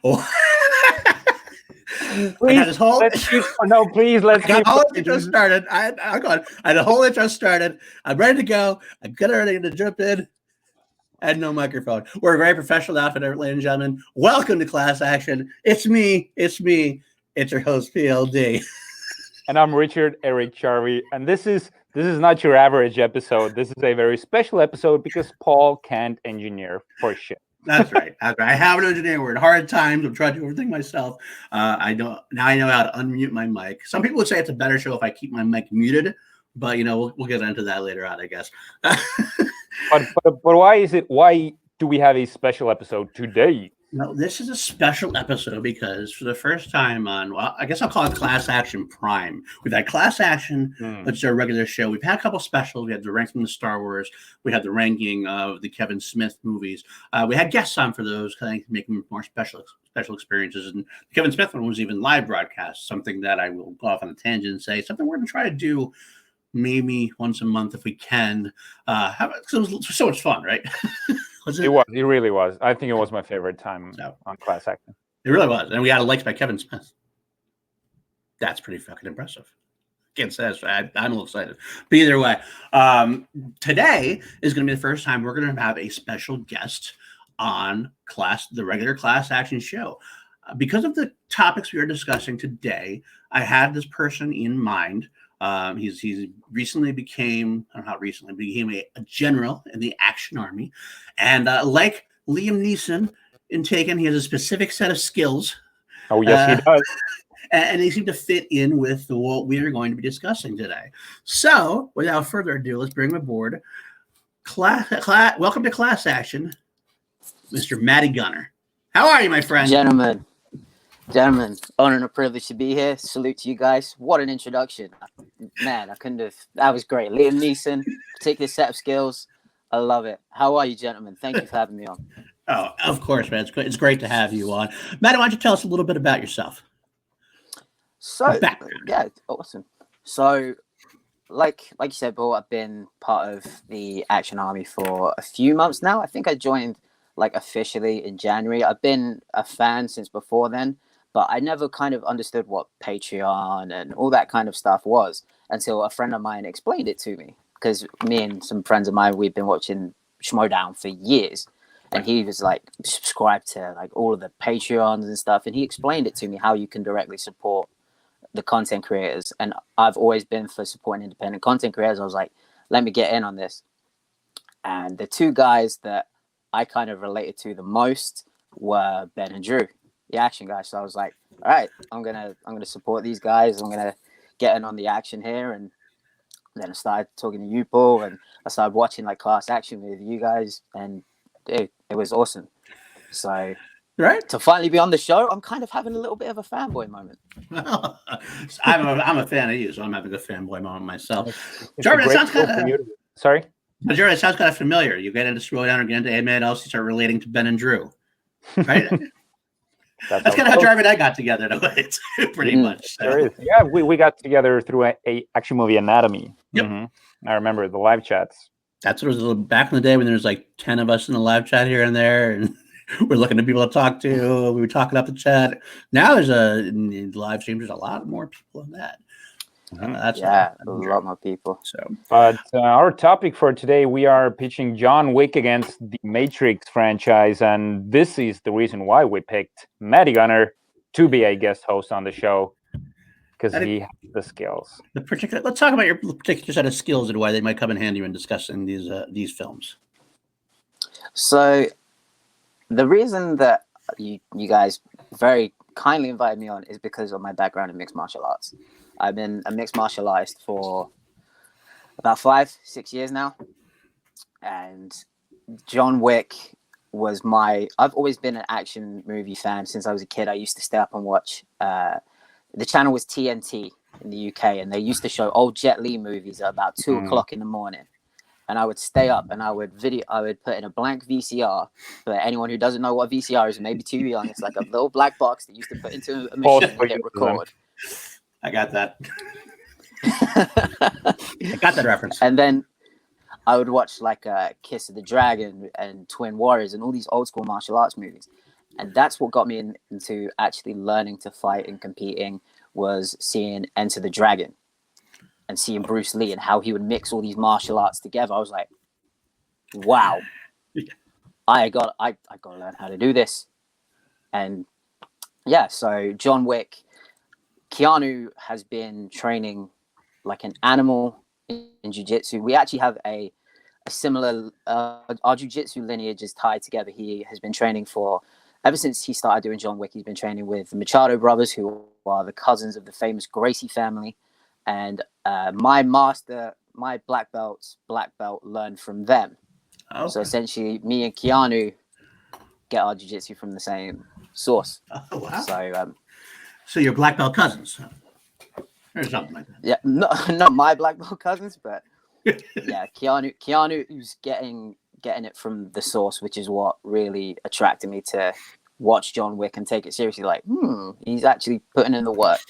Oh. I Please, got this whole. please let's I got keep. the whole intro started. I got the whole intro started. I'm ready to go. I'm ready to jump in. And no microphone. We're a very professional outfit, ladies and gentlemen. Welcome to Class Action. It's me. It's your host, PLD. And I'm Richard Eric Jarvi. And this is not your average episode. This is a very special episode because Paul can't engineer for shit. That's right. I have an engineer. We're in hard times. I'm trying to do everything myself. I know how to unmute my mic. Some people would say it's a better show if I keep my mic muted, but we'll get into that later on, I guess. But why do we have a special episode today? No, this is a special episode because for the first time I guess I'll call it Class Action Prime. We've had Class Action, which is our regular show. We've had a couple specials. We had the ranking of Star Wars. We had the ranking of the Kevin Smith movies. We had guests on for those, I think, to make them more special experiences. And the Kevin Smith one was even live broadcast, something that I will go off on a tangent and say, something we're going to try to do maybe once a month if we can. It was so much fun, right? It really was. I think it was my favorite time on Class Action. It really was. And we got a likes by Kevin Smith. That's pretty fucking impressive. Can't say that. I'm a little excited. But either way, today is going to be the first time we're going to have a special guest on the regular Class Action show. Because of the topics we are discussing today, I had this person in mind. He's recently became a general in the Action Army, and like Liam Neeson in Taken, he has a specific set of skills. Oh yes, he does, and they seem to fit in with what we are going to be discussing today. So, without further ado, let's bring him aboard. Welcome to Class Action, Mr. Matty Gunner. How are you, my friend? Gentlemen, honor and a privilege to be here. Salute to you guys. What an introduction. Man, that was great. Liam Neeson, particular set of skills. I love it. How are you, gentlemen? Thank you for having me on. Oh, of course, man. It's great to have you on. Matt, why don't you tell us a little bit about yourself? Yeah, awesome. So, like you said, Paul, I've been part of the Action Army for a few months now. I think I joined officially in January. I've been a fan since before then, but I never kind of understood what Patreon and all that kind of stuff was until a friend of mine explained it to me. Because me and some friends of mine, we've been watching Schmodown for years, and he was subscribed to all of the Patreons and stuff, and he explained it to me how you can directly support the content creators. And I've always been for supporting independent content creators. I was like, let me get in on this. And the two guys that I kind of related to the most were Ben and Drew, the action guys. So I was like, all right, I'm gonna support these guys. I'm gonna get in on the action here. And then I started talking to you, Paul, and I started watching Class Action with you guys, and it was awesome. So to finally be on the show, I'm kind of having a little bit of a fanboy moment. Well, I'm a fan of you, so I'm having a fanboy moment myself. Jarvi, that sounds kind of sorry. But Jarvi, it sounds kind of familiar. You get into Schmodown or get into Ed else, you start relating to Ben and Drew, right? That's kind of how Jarvi and I got together, in a way, pretty much. So. There is. Yeah, we got together through a action movie Anatomy. Yep. Mm-hmm. I remember the live chats. That's what it was back in the day when there was 10 of us in the live chat here and there, and we're looking at people to talk to. We were talking up the chat. Now in the live stream, there's a lot more people in that. A lot more people. So, but our topic for today, we are pitching John Wick against the Matrix franchise, and this is the reason why we picked Matty Gunner to be a guest host on the show, because he has the skills. Let's talk about your particular set of skills and why they might come in handy when discussing these films. So, the reason that you guys very kindly invited me on is because of my background in mixed martial arts. I've been a mixed martial artist for about 5-6 years now. And John Wick was I've always been an action movie fan since I was a kid. I used to stay up and watch, the channel was TNT in the UK, and they used to show old Jet Li movies at about 2 o'clock in the morning. And I would stay up and I would put in a blank VCR. For anyone who doesn't know what VCR is, maybe too young, it's like a little black box that used to put into a machine and hit record. I got that. I got that reference. And then I would watch Kiss of the Dragon and Twin Warriors and all these old school martial arts movies. And that's what got me into actually learning to fight and competing, was seeing Enter the Dragon and seeing Bruce Lee and how he would mix all these martial arts together. I was like, wow, I got to learn how to do this. And yeah, so John Wick, Keanu has been training like an animal in jiu-jitsu. We actually have a similar, our jiu-jitsu lineage is tied together. He has been training ever since he started doing John Wick, he's been training with the Machado brothers, who are the cousins of the famous Gracie family. And my black belt learned from them. Okay. So essentially, me and Keanu get our jiu-jitsu from the same source. Oh, wow. So you're black belt cousins, or something like that. Yeah, not my black belt cousins, but yeah, Keanu's getting it from the source, which is what really attracted me to watch John Wick and take it seriously. Like, he's actually putting in the work.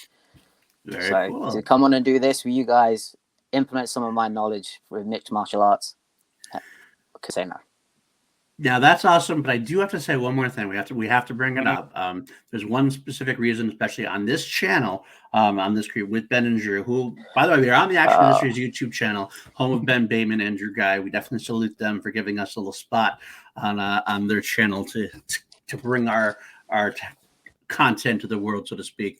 Very cool. To come on and do this with you guys, implement some of my knowledge with mixed martial arts, I could say no. Now that's awesome, but I do have to say one more thing. We have to bring it up. There's one specific reason, especially on this channel, on this crew with Ben and Drew, who, by the way, we are on the Action Industries YouTube channel, home of Ben Bateman and Drew Guy. We definitely salute them for giving us a little spot on their channel to bring our content to the world, so to speak.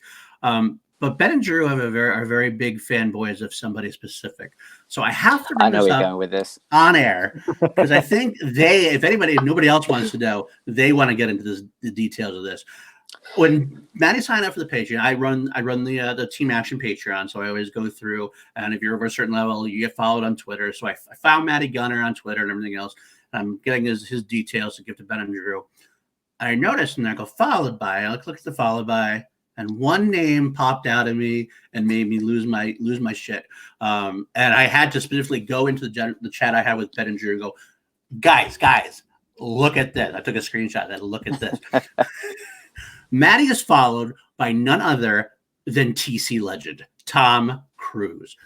But Ben and Drew are very big fanboys of somebody specific. So I have to bring this up going with this on air, because I think if nobody else wants to know, they want to get into the details of this. When Matty signed up for the Patreon, I run the Team Action Patreon, so I always go through, and if you're over a certain level, you get followed on Twitter. So I found Matty Gunner on Twitter and everything else. And I'm getting his details to give to Ben and Drew. I noticed, and I go followed by. I click the followed by. And one name popped out at me and made me lose my shit. And I had to specifically go into the chat I had with Ben and Drew and go, guys, look at this. I took a screenshot and look at this. Matty is followed by none other than TC legend, Tom Cruise.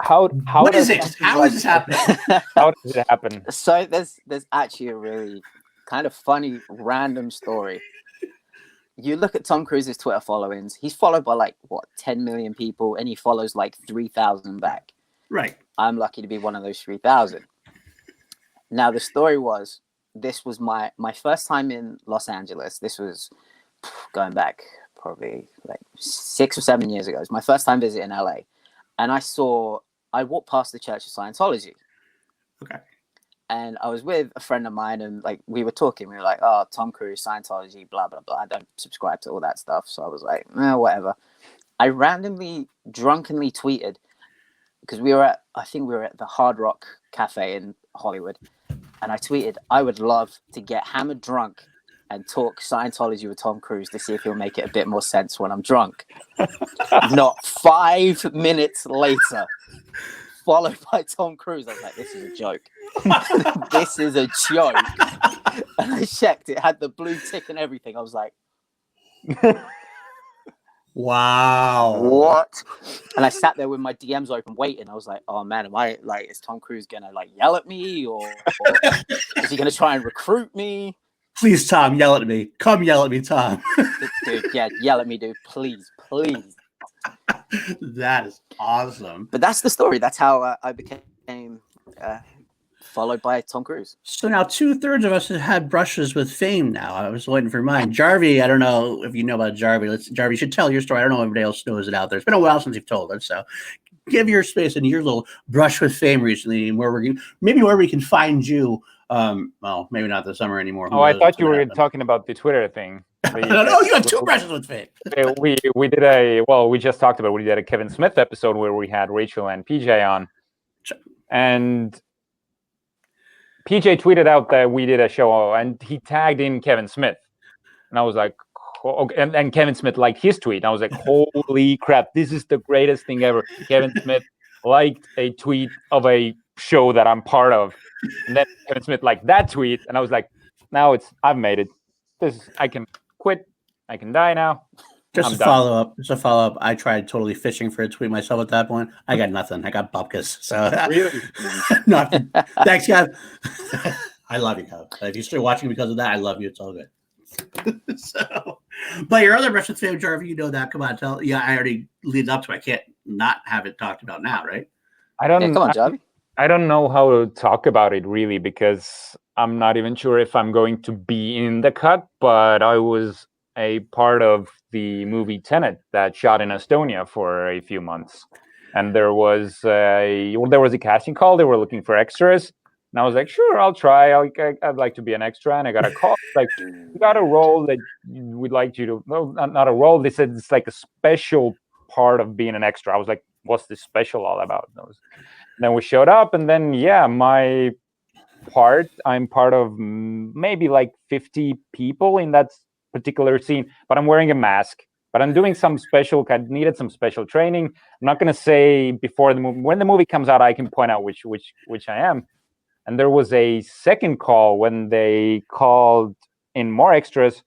What is this? How is this happening? How does it happen? So there's actually a really kind of funny random story. You look at Tom Cruise's Twitter followings, he's followed by 10 million people, and he follows 3,000 back. Right. I'm lucky to be one of those 3,000. Now, the story was, this was my first time in Los Angeles. This was going back probably 6 or 7 years ago. It was my first time visiting LA. And I walked past the Church of Scientology. Okay. And I was with a friend of mine, and we were talking. We were like, "Oh, Tom Cruise, Scientology, blah blah blah." I don't subscribe to all that stuff, so I was like, whatever. I randomly, drunkenly tweeted, because I think we were at the Hard Rock Cafe in Hollywood, and I tweeted, "I would love to get hammered drunk and talk Scientology with Tom Cruise to see if he'll make it a bit more sense when I'm drunk." Not 5 minutes later, followed by Tom Cruise. I was like, this is a joke. This is a joke. And I checked. It had the blue tick and everything. I was like, wow. What? And I sat there with my DMs open waiting. I was like, oh man, is Tom Cruise going to yell at me? Or is he going to try and recruit me? Please, Tom, yell at me. Come yell at me, Tom. Dude, yeah, yell at me, dude. Please. That is awesome. But that's the story. That's how I became followed by Tom Cruise. So now 2/3 of us have had brushes with fame now. I was waiting for mine. Jarvi, I don't know if you know about Jarvi. Jarvi, you should tell your story. I don't know if everybody else knows it out there. It's been a while since you've told it. So give your space and your little brush with fame recently, and where we can find you. Well, maybe not this summer anymore. Oh, I thought you were talking about the Twitter thing. No, you had 2 brushes with fame. We just talked about, we did a Kevin Smith episode where we had Rachel and PJ on, and PJ tweeted out that we did a show, and he tagged in Kevin Smith, and I was like, okay. And Kevin Smith liked his tweet, and I was like, holy crap, this is the greatest thing ever. Kevin Smith liked a tweet of a show that I'm part of, and then Kevin Smith liked that tweet, and I was like, now I've made it. I can quit. I can die now. Just a follow up. I tried totally fishing for a tweet myself at that point. I got nothing. I got bupkis. So really, nothing. Thanks, guys. I love you, Kev. If you're still watching because of that, I love you. It's all good. So, but your other brush with fame, Jarvi, you know that. Come on, tell. Yeah, I already lead up to. I can't not have it talked about now, right? I don't. Yeah, come on, Jarvi. I don't know how to talk about it really because I'm not even sure if I'm going to be in the cut. But I was a part of the movie Tenet that shot in Estonia for a few months, and there was a casting call. They were looking for extras, and I was like, sure, I'll try. I'd like to be an extra, and I got a call like, we got a role that we'd like you to. No, not a role. They said it's like a special part of being an extra. I was like, what's this special all about? Then we showed up, and then my part, I'm part of maybe like 50 people in that particular scene, but I'm wearing a mask. But I'm doing some special. I needed some special training. I'm not going to say before the movie. When the movie comes out, I can point out which I am. And there was a second call when they called in more extras,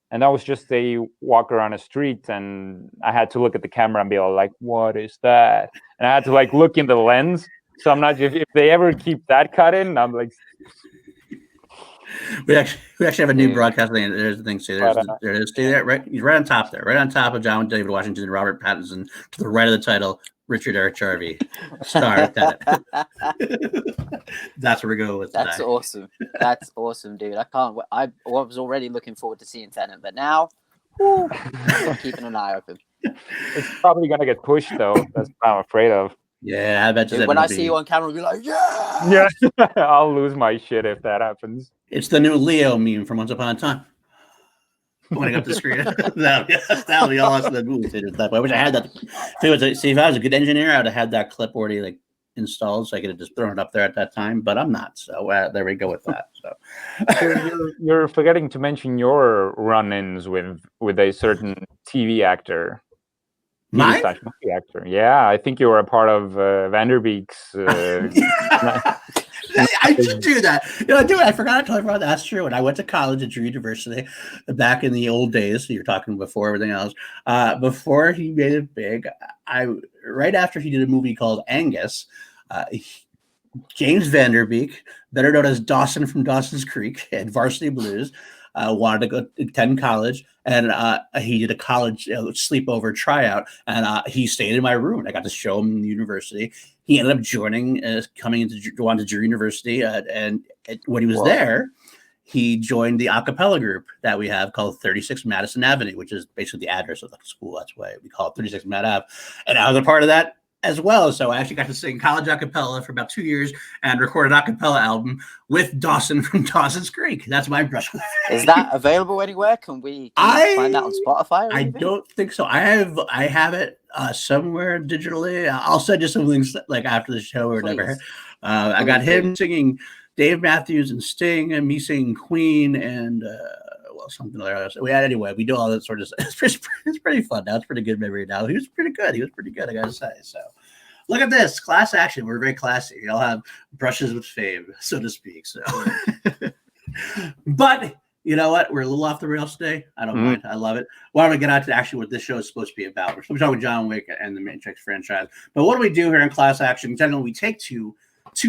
and that was just a walk around a street, and I had to look at the camera and be all like, "What is that?" And I had to like look in the lens. So I'm not. If they ever keep that cut in, I'm like. We actually have a new broadcast thing. There's the thing. See, there it is. Stay there, right? He's right on top there, right on top of John David Washington and Robert Pattinson. To the right of the title, Richard Eric Jarvi, star of Tenet. That's where we go with. That's awesome. That's awesome, dude. I can't. I was already looking forward to seeing Tenet, but now, I'm keeping an eye open. It's probably gonna get pushed though. That's what I'm afraid of. Yeah, I bet. Dude, when I see you on camera, I'll be like, yeah. Yeah, I'll lose my shit if that happens. It's the new Leo meme from Once Upon a Time. Pointing up the screen. That'll be awesome. The movie theater type. I wish I had that. If I was a good engineer, I would have had that clip already like installed, so I could have just thrown it up there at that time. But I'm not. So there we go with that. So you're forgetting to mention your run-ins with a certain TV actor. Mine? Movie actor. Yeah, I think you were a part of Vanderbeek's. I did do that. I forgot to tell everyone that's true. When I went to college at Drew University back in the old days, so you're talking before everything else, before he made it big, right after he did a movie called Angus, James Vanderbeek, better known as Dawson from Dawson's Creek and Varsity Blues, wanted to go attend college, and he did a college sleepover tryout, and he stayed in my room, and I got to show him the university. He ended up joining, coming into Drew University, and when he was there, he joined the a cappella group that we have called 36 Madison Avenue, which is basically the address of the school. That's why we call it 36 Mad Ave, and I was a part of that as well. So I actually got to sing college a cappella for about 2 years and record an a cappella album with Dawson from Dawson's Creek. That's my brush. Is that available anywhere? Can we find that on Spotify? Or I don't think so. I have it somewhere digitally. I'll send you some links like after the show or whatever. I got him singing Dave Matthews and Sting, and me singing Queen and something like that. So anyway, we do all that sort of stuff. It's pretty fun now. It's pretty good memory now. He was pretty good, I gotta say. So look at this. Class action. We're very classy. We all have brushes with fame, so to speak. So but you know what? We're a little off the rails today. I don't mind. I love it. Why don't we get out to actually what this show is supposed to be about? We're talking about John Wick and the Matrix franchise. But what do we do here in class action? Generally, we take two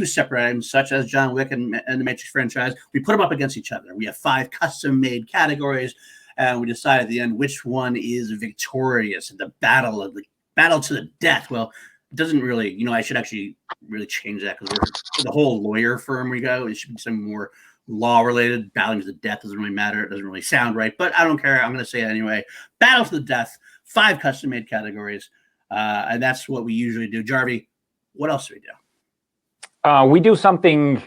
separate items, such as John Wick and the Matrix franchise. We put them up against each other. We have 5 custom-made categories, and we decide at the end which one is victorious in the battle to the death. Well, it doesn't really, I should actually really change that because we're the whole lawyer firm we go. It should be something more law-related. Battling to the death doesn't really matter. It doesn't really sound right, but I don't care. I'm going to say it anyway. Battle to the death, 5 custom-made categories, and that's what we usually do. Jarvi, what else do we do? We do something.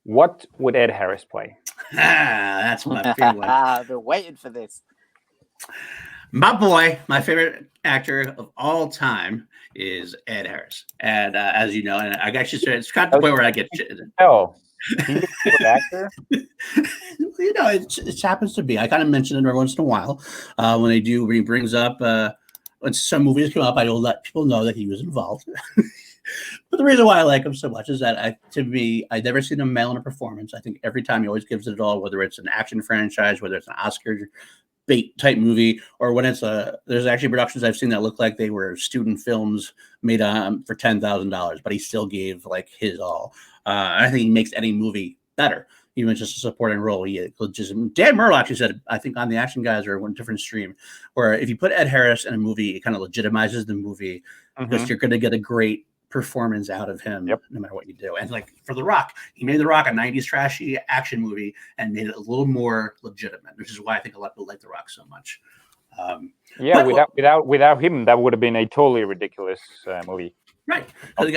What would Ed Harris play? That's my favorite one. I've been waiting for this. My boy, my favorite actor of all time is Ed Harris. And as you know, and I actually said it's got to the point where I get Oh, actor? It happens to be. I kind of mention it every once in a while when he brings up when some movies come up. I will let people know that he was involved. But the reason why I like him so much is that I've never seen him mail in a performance. I think every time he always gives it all, whether it's an action franchise, whether it's an Oscar bait type movie, or when it's there's actually productions I've seen that look like they were student films made for $10,000, but he still gave like his all. I think he makes any movie better. even just a supporting role. Dan Merle actually said, I think on the Action Guys or one different stream, where if you put Ed Harris in a movie, it kind of legitimizes the movie because you're going to get a great performance out of him no matter what you do. And like for The Rock, he made The Rock a 90s trashy action movie and made it a little more legitimate, which is why I think a lot of people like The Rock so much. Without him, that would have been a totally ridiculous movie. Right. But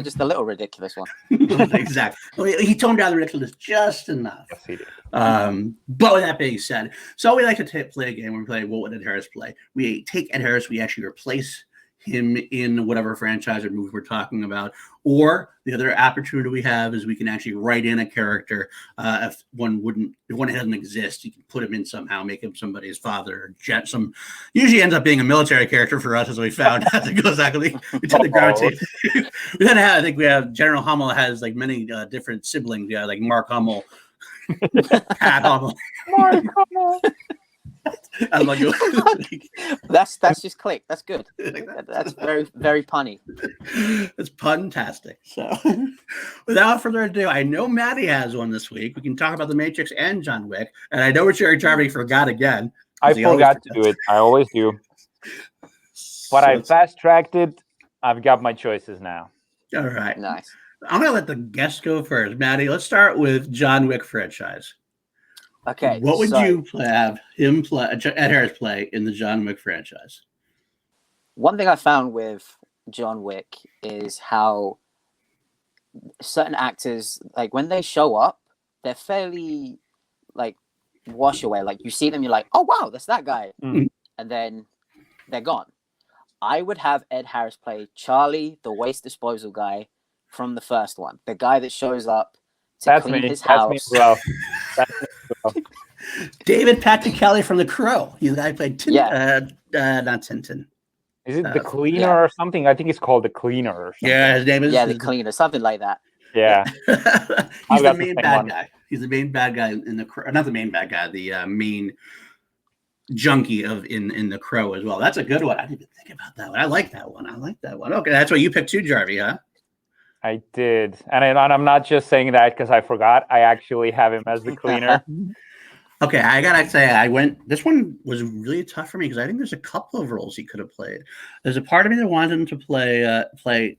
just a little ridiculous one. Exactly. Well, he toned down the ridiculous just enough. Yes, he did. But with that being said, so we like to play a game where we play what would Ed Harris play. We take Ed Harris, we actually replace him in whatever franchise or movie we're talking about. Or the other opportunity we have is we can actually write in a character. If one doesn't exist, you can put him in somehow, make him somebody's father. Usually ends up being a military character for us, as we found. We tend to gravitate. I think we have General Hummel has like many different siblings. Yeah, like Mark Hummel, Pat Hummel. Mark Hummel. I love you. That's just click. That's good. That's very, very punny. It's puntastic. So, without further ado, I know Matty has one this week. We can talk about The Matrix and John Wick, and I know Jarvi forgot again. I forgot to do it. I always do. But I fast-tracked it. I've got my choices now. All right. Nice. I'm going to let the guest go first. Matty, let's start with John Wick franchise. Okay. What would you have him play, Ed Harris play in the John Wick franchise? One thing I found with John Wick is how certain actors, like when they show up, they're fairly like wash away. Like you see them, you're like, oh wow, that's that guy, and then they're gone. I would have Ed Harris play Charlie, the waste disposal guy from the first one, the guy that shows up to clean his house. That's me as well. David Patrick Kelly from The Crow. He's the guy who played not Tintin. Is it the cleaner or something? I think it's called the cleaner or something. Yeah, his name is the cleaner, something like that. Yeah. He's the main bad guy. He's the main bad guy in The Crow. Not the main bad guy, the main junkie in The Crow as well. That's a good one. I didn't even think about that one. I like that one. Okay, that's what you picked too, Jarvi, huh? I did. And I'm not just saying that because I forgot. I actually have him as the cleaner. Okay, I gotta say, this one was really tough for me because I think there's a couple of roles he could have played. There's a part of me that wanted him to play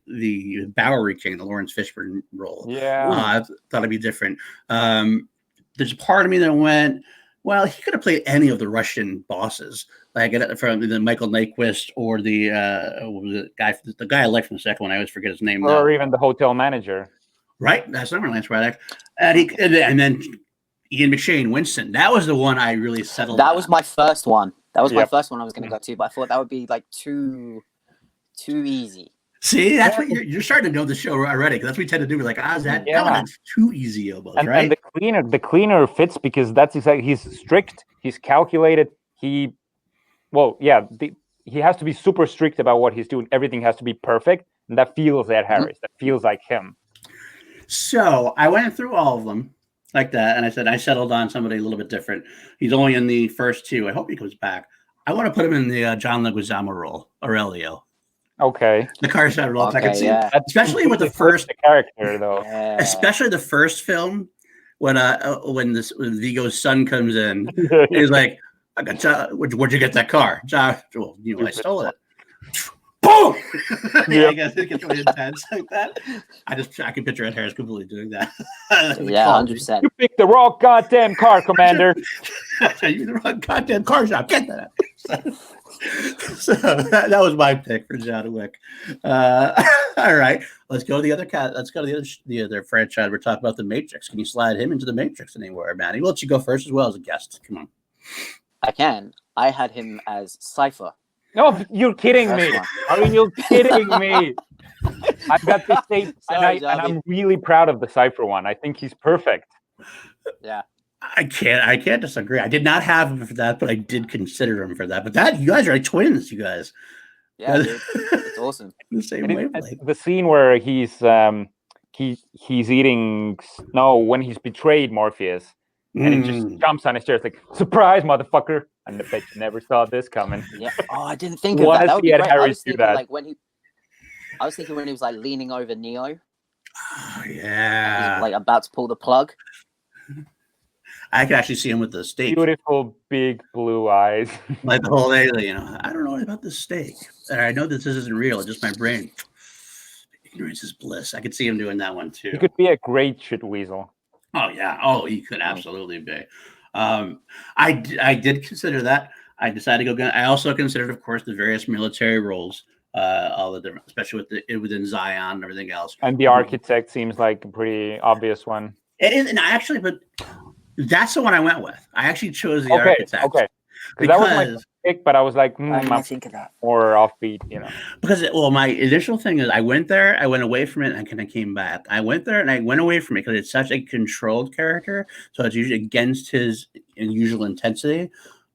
the Bowery King, the Lawrence Fishburne role. Yeah. I thought it'd be different. There's a part of me that went, well, he could have played any of the Russian bosses, like from the Michael Nyquist or the guy I like from the second one. I always forget his name. Or even the hotel manager. Right, that's not Lance Reddick, and then Ian McShane, Winston. That was the one I really settled. That was my first one. That was my first one I was going to go to, but I thought that would be like too easy. See, that's what you're starting to know the show already. Because that's what we tend to do. We're like, that one's too easy almost, right? And the cleaner fits because that's exactly, he's strict, he's calculated. He has to be super strict about what he's doing. Everything has to be perfect, and that feels Ed Harris. That feels like him. So I went through all of them like that, and I said I settled on somebody a little bit different. He's only in the first two. I hope he comes back. I want to put him in the John Leguizamo role, Aurelio. Okay. The car side role. I can see, especially with the first character, though. Yeah. Especially the first film when Vigo's son comes in, he's like, "I got where'd you get that car?" John, well, I stole it. Boom! I guess it gets really intense like that. I can picture Ed Harris completely doing that. 100%. You picked the wrong goddamn car, Commander. You're the wrong goddamn car shop. Get that. So that was my pick for John Wick. All right, let's go to the other cat. Let's go to the other franchise. We're talking about The Matrix. Can you slide him into The Matrix anywhere, Matty? We'll let you go first as well as a guest. Come on. I can. I had him as Cypher. No, you're kidding me. I mean, you're kidding me. I've got this tape, and I'm really proud of the Cypher one. I think he's perfect. Yeah. I can't disagree. I did not have him for that, but I did consider him for that. But that you guys are like twins, you guys. Yeah, dude. It's awesome. The same way. The scene where he's eating snow when he's betrayed Morpheus, and he just jumps on his chair. It's like, surprise, motherfucker! I bet you never saw this coming. Yeah. Oh, I didn't think of that. That would be great. I was thinking when he was like leaning over Neo. Oh, He's yeah. like about to pull the plug. I could actually see him with the steak. Beautiful big blue eyes. Like the whole day, you know, I don't know about this steak. I know this isn't real. It's just my brain. Ignorance is bliss. I could see him doing that one too. He could be a great shit weasel. Oh yeah. Oh, he could absolutely be. I did consider that. I decided to go. I also considered, of course, the various military roles, all the different, especially within Zion and everything else. And the architect seems like a pretty obvious one. It is, and actually, but that's the one I went with. I actually chose the architect. Okay. Because that was my pick, but I was like, I think of that. More offbeat, you know. Because my initial thing is I went there, I went away from it, and I kind of came back. I went there and I went away from it because it's such a controlled character, so it's usually against his usual intensity.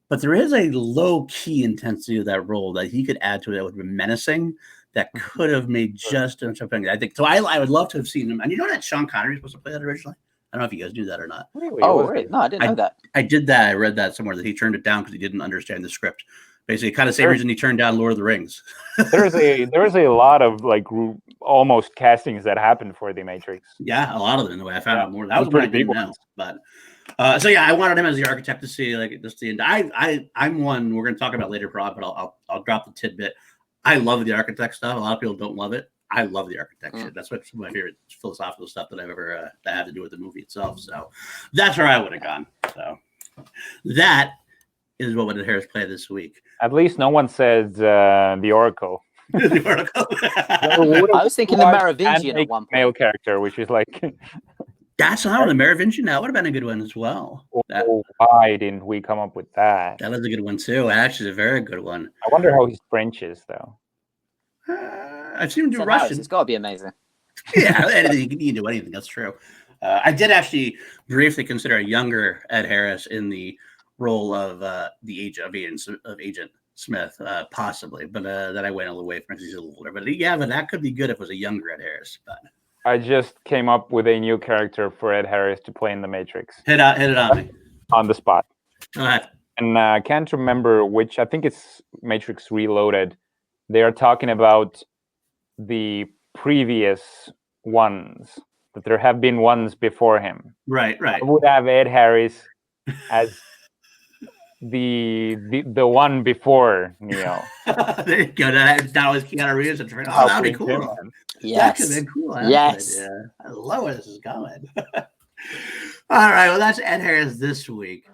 But there is a low key intensity of that role that he could add to it that would be menacing. That could have made just something. I think so. I would love to have seen him. And you know that Sean Connery was supposed to play that originally. I don't know if you guys knew that or not. Really? Oh, right. No, I didn't know that. I did that. I read that somewhere that he turned it down because he didn't understand the script. Basically, kind of same reason he turned down Lord of the Rings. there's a lot of like almost castings that happened for the Matrix. Yeah, a lot of them. In the way I found out more. That was pretty pretty big ones. But so yeah, I wanted him as the architect to see like just the end. I'm one we're going to talk about later, Prod, but I'll drop the tidbit. I love the architect stuff. A lot of people don't love it. I love the architecture. That's what's my favorite philosophical stuff that I've ever that had to do with the movie itself. So that's where I would have gone. So that is what would Harris play this week. At least no one says the Oracle. The Oracle. I was thinking the Merovingian at one point. Male character, which is like that's not the Merovingian. That would have been a good one as well. Why didn't we come up with that? That was a good one too. Actually, a very good one. I wonder how his French is though. I've seen him do So Russian. It's got to be amazing. Yeah, anything you can do anything. That's true. I did actually briefly consider a younger Ed Harris in the role of the Agent Smith, possibly, but then I went a little away from it. He's a little older, but yeah, but that could be good if it was a younger Ed Harris. But I just came up with a new character for Ed Harris to play in the Matrix. Hit it on me on the spot. Go ahead. And I can't remember which. I think it's Matrix Reloaded. They are talking about the previous ones, that there have been ones before him. Right. I would have Ed Harris as the one before Neo. There you go. That was Keanu Reeves. Oh, that'd be cool. Yes. That could have been cool. Yes. Yeah. I love where this is going. All right. Well, that's Ed Harris this week.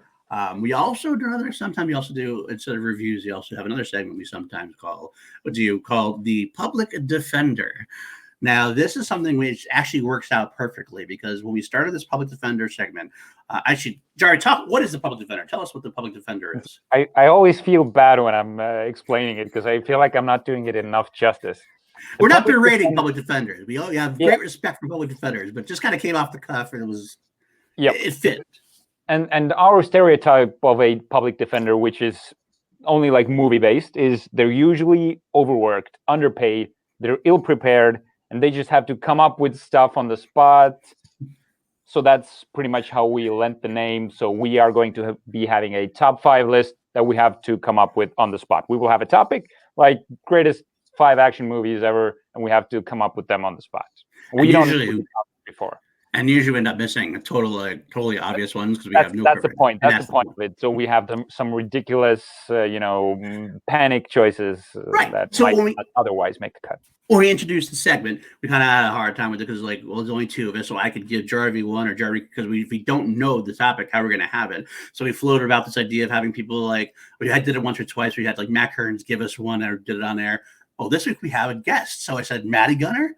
We also do sometimes you also do, instead of reviews, you also have another segment we sometimes call the Public Defender. Now, this is something which actually works out perfectly because when we started this Public Defender segment, Jarvi, what is the Public Defender? Tell us what the Public Defender is. I always feel bad when I'm explaining it because I feel like I'm not doing it enough justice. We're not berating public defenders. We have great respect for public defenders, but just kind of came off the cuff and it fit. And our stereotype of a public defender, which is only like movie based, is they're usually overworked, underpaid, they're ill prepared, and they just have to come up with stuff on the spot. So that's pretty much how we lent the name. So we are going to be having a top 5 list that we have to come up with on the spot. We will have a topic like greatest 5 action movies ever, and we have to come up with them on the spot. We don't usually before. And usually end up missing totally obvious ones because we have no. That's the point. That's the point of it. So we have some ridiculous, panic choices that might not otherwise make the cut. When we introduced the segment, we kind of had a hard time with it because, there's only 2 of us, so I could give Jarvi one or Jarvi because if we don't know the topic, how we're going to have it. So we floated about this idea of having people I did it once or twice. We had Matt Kearns give us one or did it on air. Oh, this week we have a guest. So I said, Matty Gunner,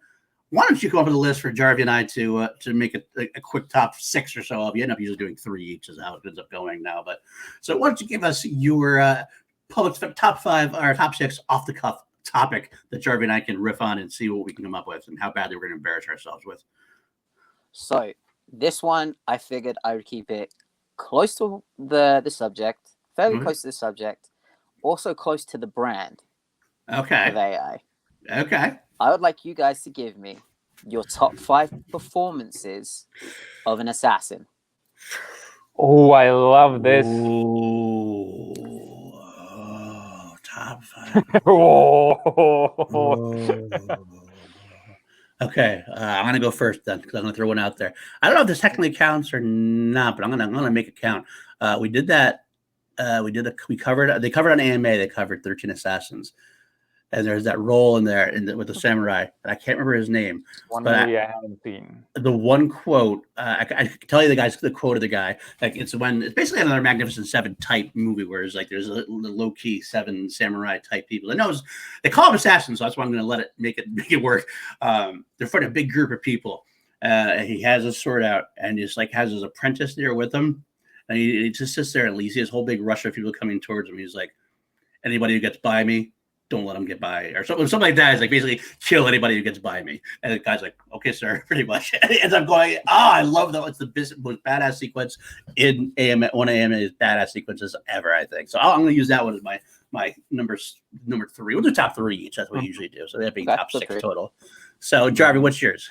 why don't you come up with a list for Jarvi and I to make a quick top 6 or so of? You end up usually doing 3 each is how it ends up going now. But so why don't you give us your public top 5 or top 6 off the cuff topic that Jarvi and I can riff on and see what we can come up with and how badly we're going to embarrass ourselves with. So this one, I figured I would keep it close to the subject, fairly close to the subject, also close to the brand. Okay. Of AI. Okay. I would like you guys to give me your top 5 performances of an assassin. Oh, I love this. Ooh. Top 5. Okay, I'm gonna go first then because I'm gonna throw one out there. I don't know if this technically counts or not, but I'm gonna make it count. We did that. We covered. They covered on AMA. They covered 13 Assassins, and there's that role in there with the samurai. And I can't remember his name, One but movie I haven't seen. the one quote I can tell you the quote of the guy. Like it's basically another Magnificent Seven type movie where it's like there's a low key seven samurai type people. And they call them assassins, so that's why I'm going to let it make it work. They're fighting a big group of people. He has his sword out and just like has his apprentice there with him, and he just sits there and he sees this whole big rush of people coming towards him. He's like, anybody who gets by me, don't let them get by, or something like that. Is like basically kill anybody who gets by me. And the guy's like, okay, sir, pretty much. And he ends up going, I love that. It's the most badass sequence in one of AMA's badass sequences ever, I think. So I'm going to use that one as my number 3. We'll do top 3 each. That's what we usually do. So that'd be top 6 total. So Jarvi, what's yours?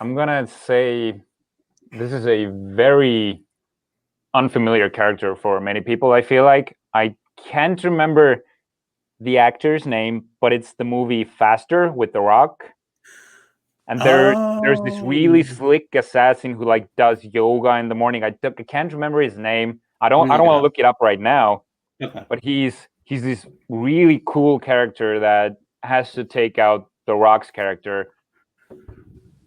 I'm gonna say this is a very unfamiliar character for many people. I feel like I can't remember the actor's name, but it's the movie Faster with The Rock. And there's this really slick assassin who like does yoga in the morning. I can't remember his name. I don't want to look it up right now. Okay. But he's this really cool character that has to take out The Rock's character.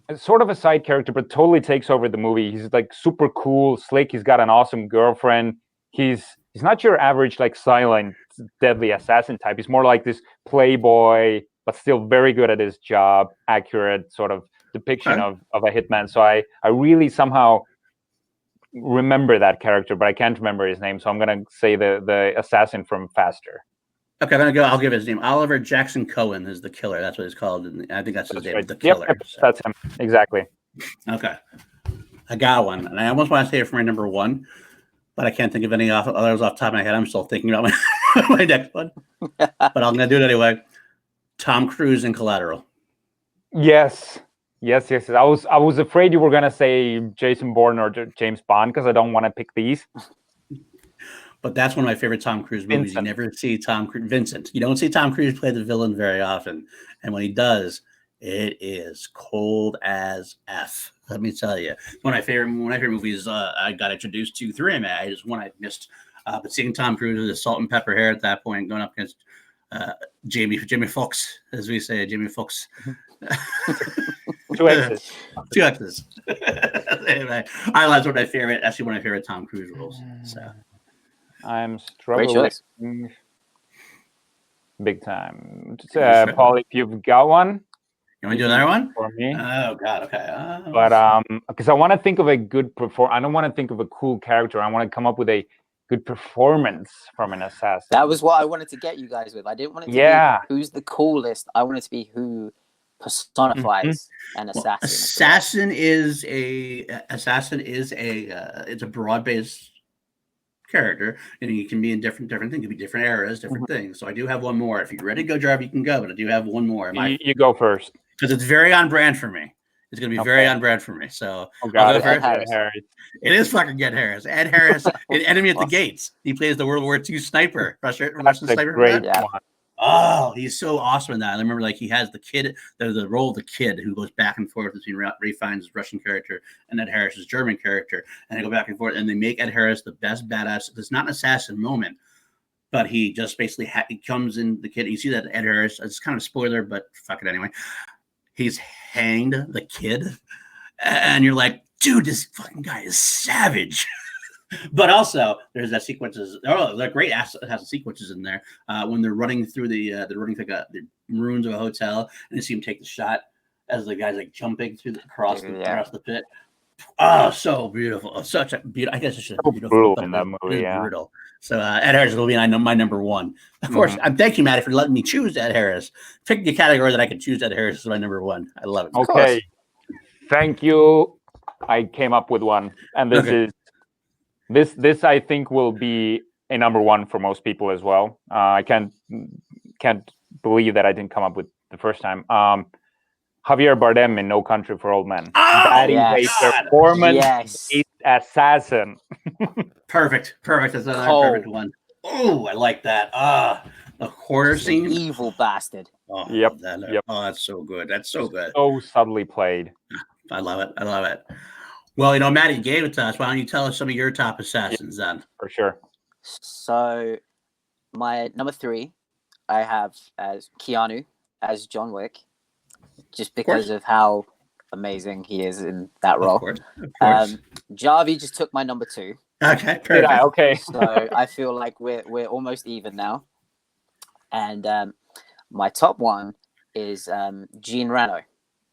It's sort of a side character, but totally takes over the movie. He's like super cool, slick. He's got an awesome girlfriend. He's not your average like silent, deadly assassin type. He's more like this playboy, but still very good at his job. Accurate sort of depiction of a hitman. So I really somehow remember that character, but I can't remember his name. So I'm gonna say the assassin from Faster. Okay, I'll give his name. Oliver Jackson Cohen is the killer. That's what he's called. And I think that's his name, right. the killer. Yep, that's him. Exactly. Okay. I got one. And I almost want to say it for my number 1, but I can't think of any others off the top of my head. I'm still thinking about my next one. But I'm going to do it anyway. Tom Cruise in Collateral. Yes. I was afraid you were going to say Jason Bourne or James Bond because I don't want to pick these. But that's one of my favorite Tom Cruise movies. Vincent. You never see Tom Cruise. Vincent. You don't see Tom Cruise play the villain very often. And when he does, it is cold as F. Let me tell you. One of my favorite movies I got introduced to through him. I just one I missed. But seeing Tom Cruise with his salt and pepper hair at that point, going up against Jamie Foxx, as we say, Jamie Foxx. 2 X's. 2 X's. Anyway, that's one of my favorite. Actually, one of my favorite Tom Cruise roles. So. I'm struggling. Great choice. Big time. Paul, if you've got one. You want to do another one? For me? Oh, God. Okay. But because I want to think of a good I don't want to think of a cool character. I want to come up with a good performance from an assassin. That was what I wanted to get you guys with. I didn't want it to be who's the coolest. I wanted it to be who personifies an assassin. Assassin is it's a broad-based character, and you can be in different things. It can be different eras, different things. So I do have one more. If you're ready to go, Jarvi, you can go. But I do have one more. You go first because it's very on brand for me. It's going to be very on brand for me. So Ed Harris. It is fucking Ed Harris. Ed Harris in Enemy at the Gates. He plays the World War II sniper, Russian sniper. Great one. Oh, he's so awesome in that. I remember, like, he has the kid, the role of the kid who goes back and forth between Ray Fiennes' Russian character and Ed Harris's German character, and they go back and forth, and they make Ed Harris the best badass. It's not an assassin moment, but he just basically he comes in the kid. You see that Ed Harris. It's kind of a spoiler, but fuck it anyway. He's hanged the kid, and you're like, dude, this fucking guy is savage. But also, there's that sequences. Oh, they're great. Has sequences in there when they're running through the the ruins of a hotel, and you see him take the shot as the guy's like jumping through across the pit. Oh, so beautiful! Such a beautiful. I guess it's just beautiful. Brutal in that movie. Yeah. Brutal. So Ed Harris will be my number 1. Of course, thank you, Matty, for letting me choose Ed Harris. Pick the category that I could choose Ed Harris as my number 1. I love it. Okay. Thank you. I came up with one, and this I think will be a number 1 for most people as well. I can't believe that I didn't come up with the first time. Javier Bardem in No Country for Old Men. That is a performance-based assassin. Perfect. That's another perfect one. Oh, I like that. a horror He's an scene. evil bastard. Oh, I Yep, love that. yep. Oh, that's so good. That's so good. So subtly played. I love it. I love it. Well, Matty gave it to us. Why don't you tell us some of your top assassins then? For sure. So, my number 3, I have as Keanu as John Wick, just because of how amazing he is in that role. Of course. Jarvi just took my number 2. Okay, perfect. Okay. So I feel like we're almost even now. And my top one is Jean Reno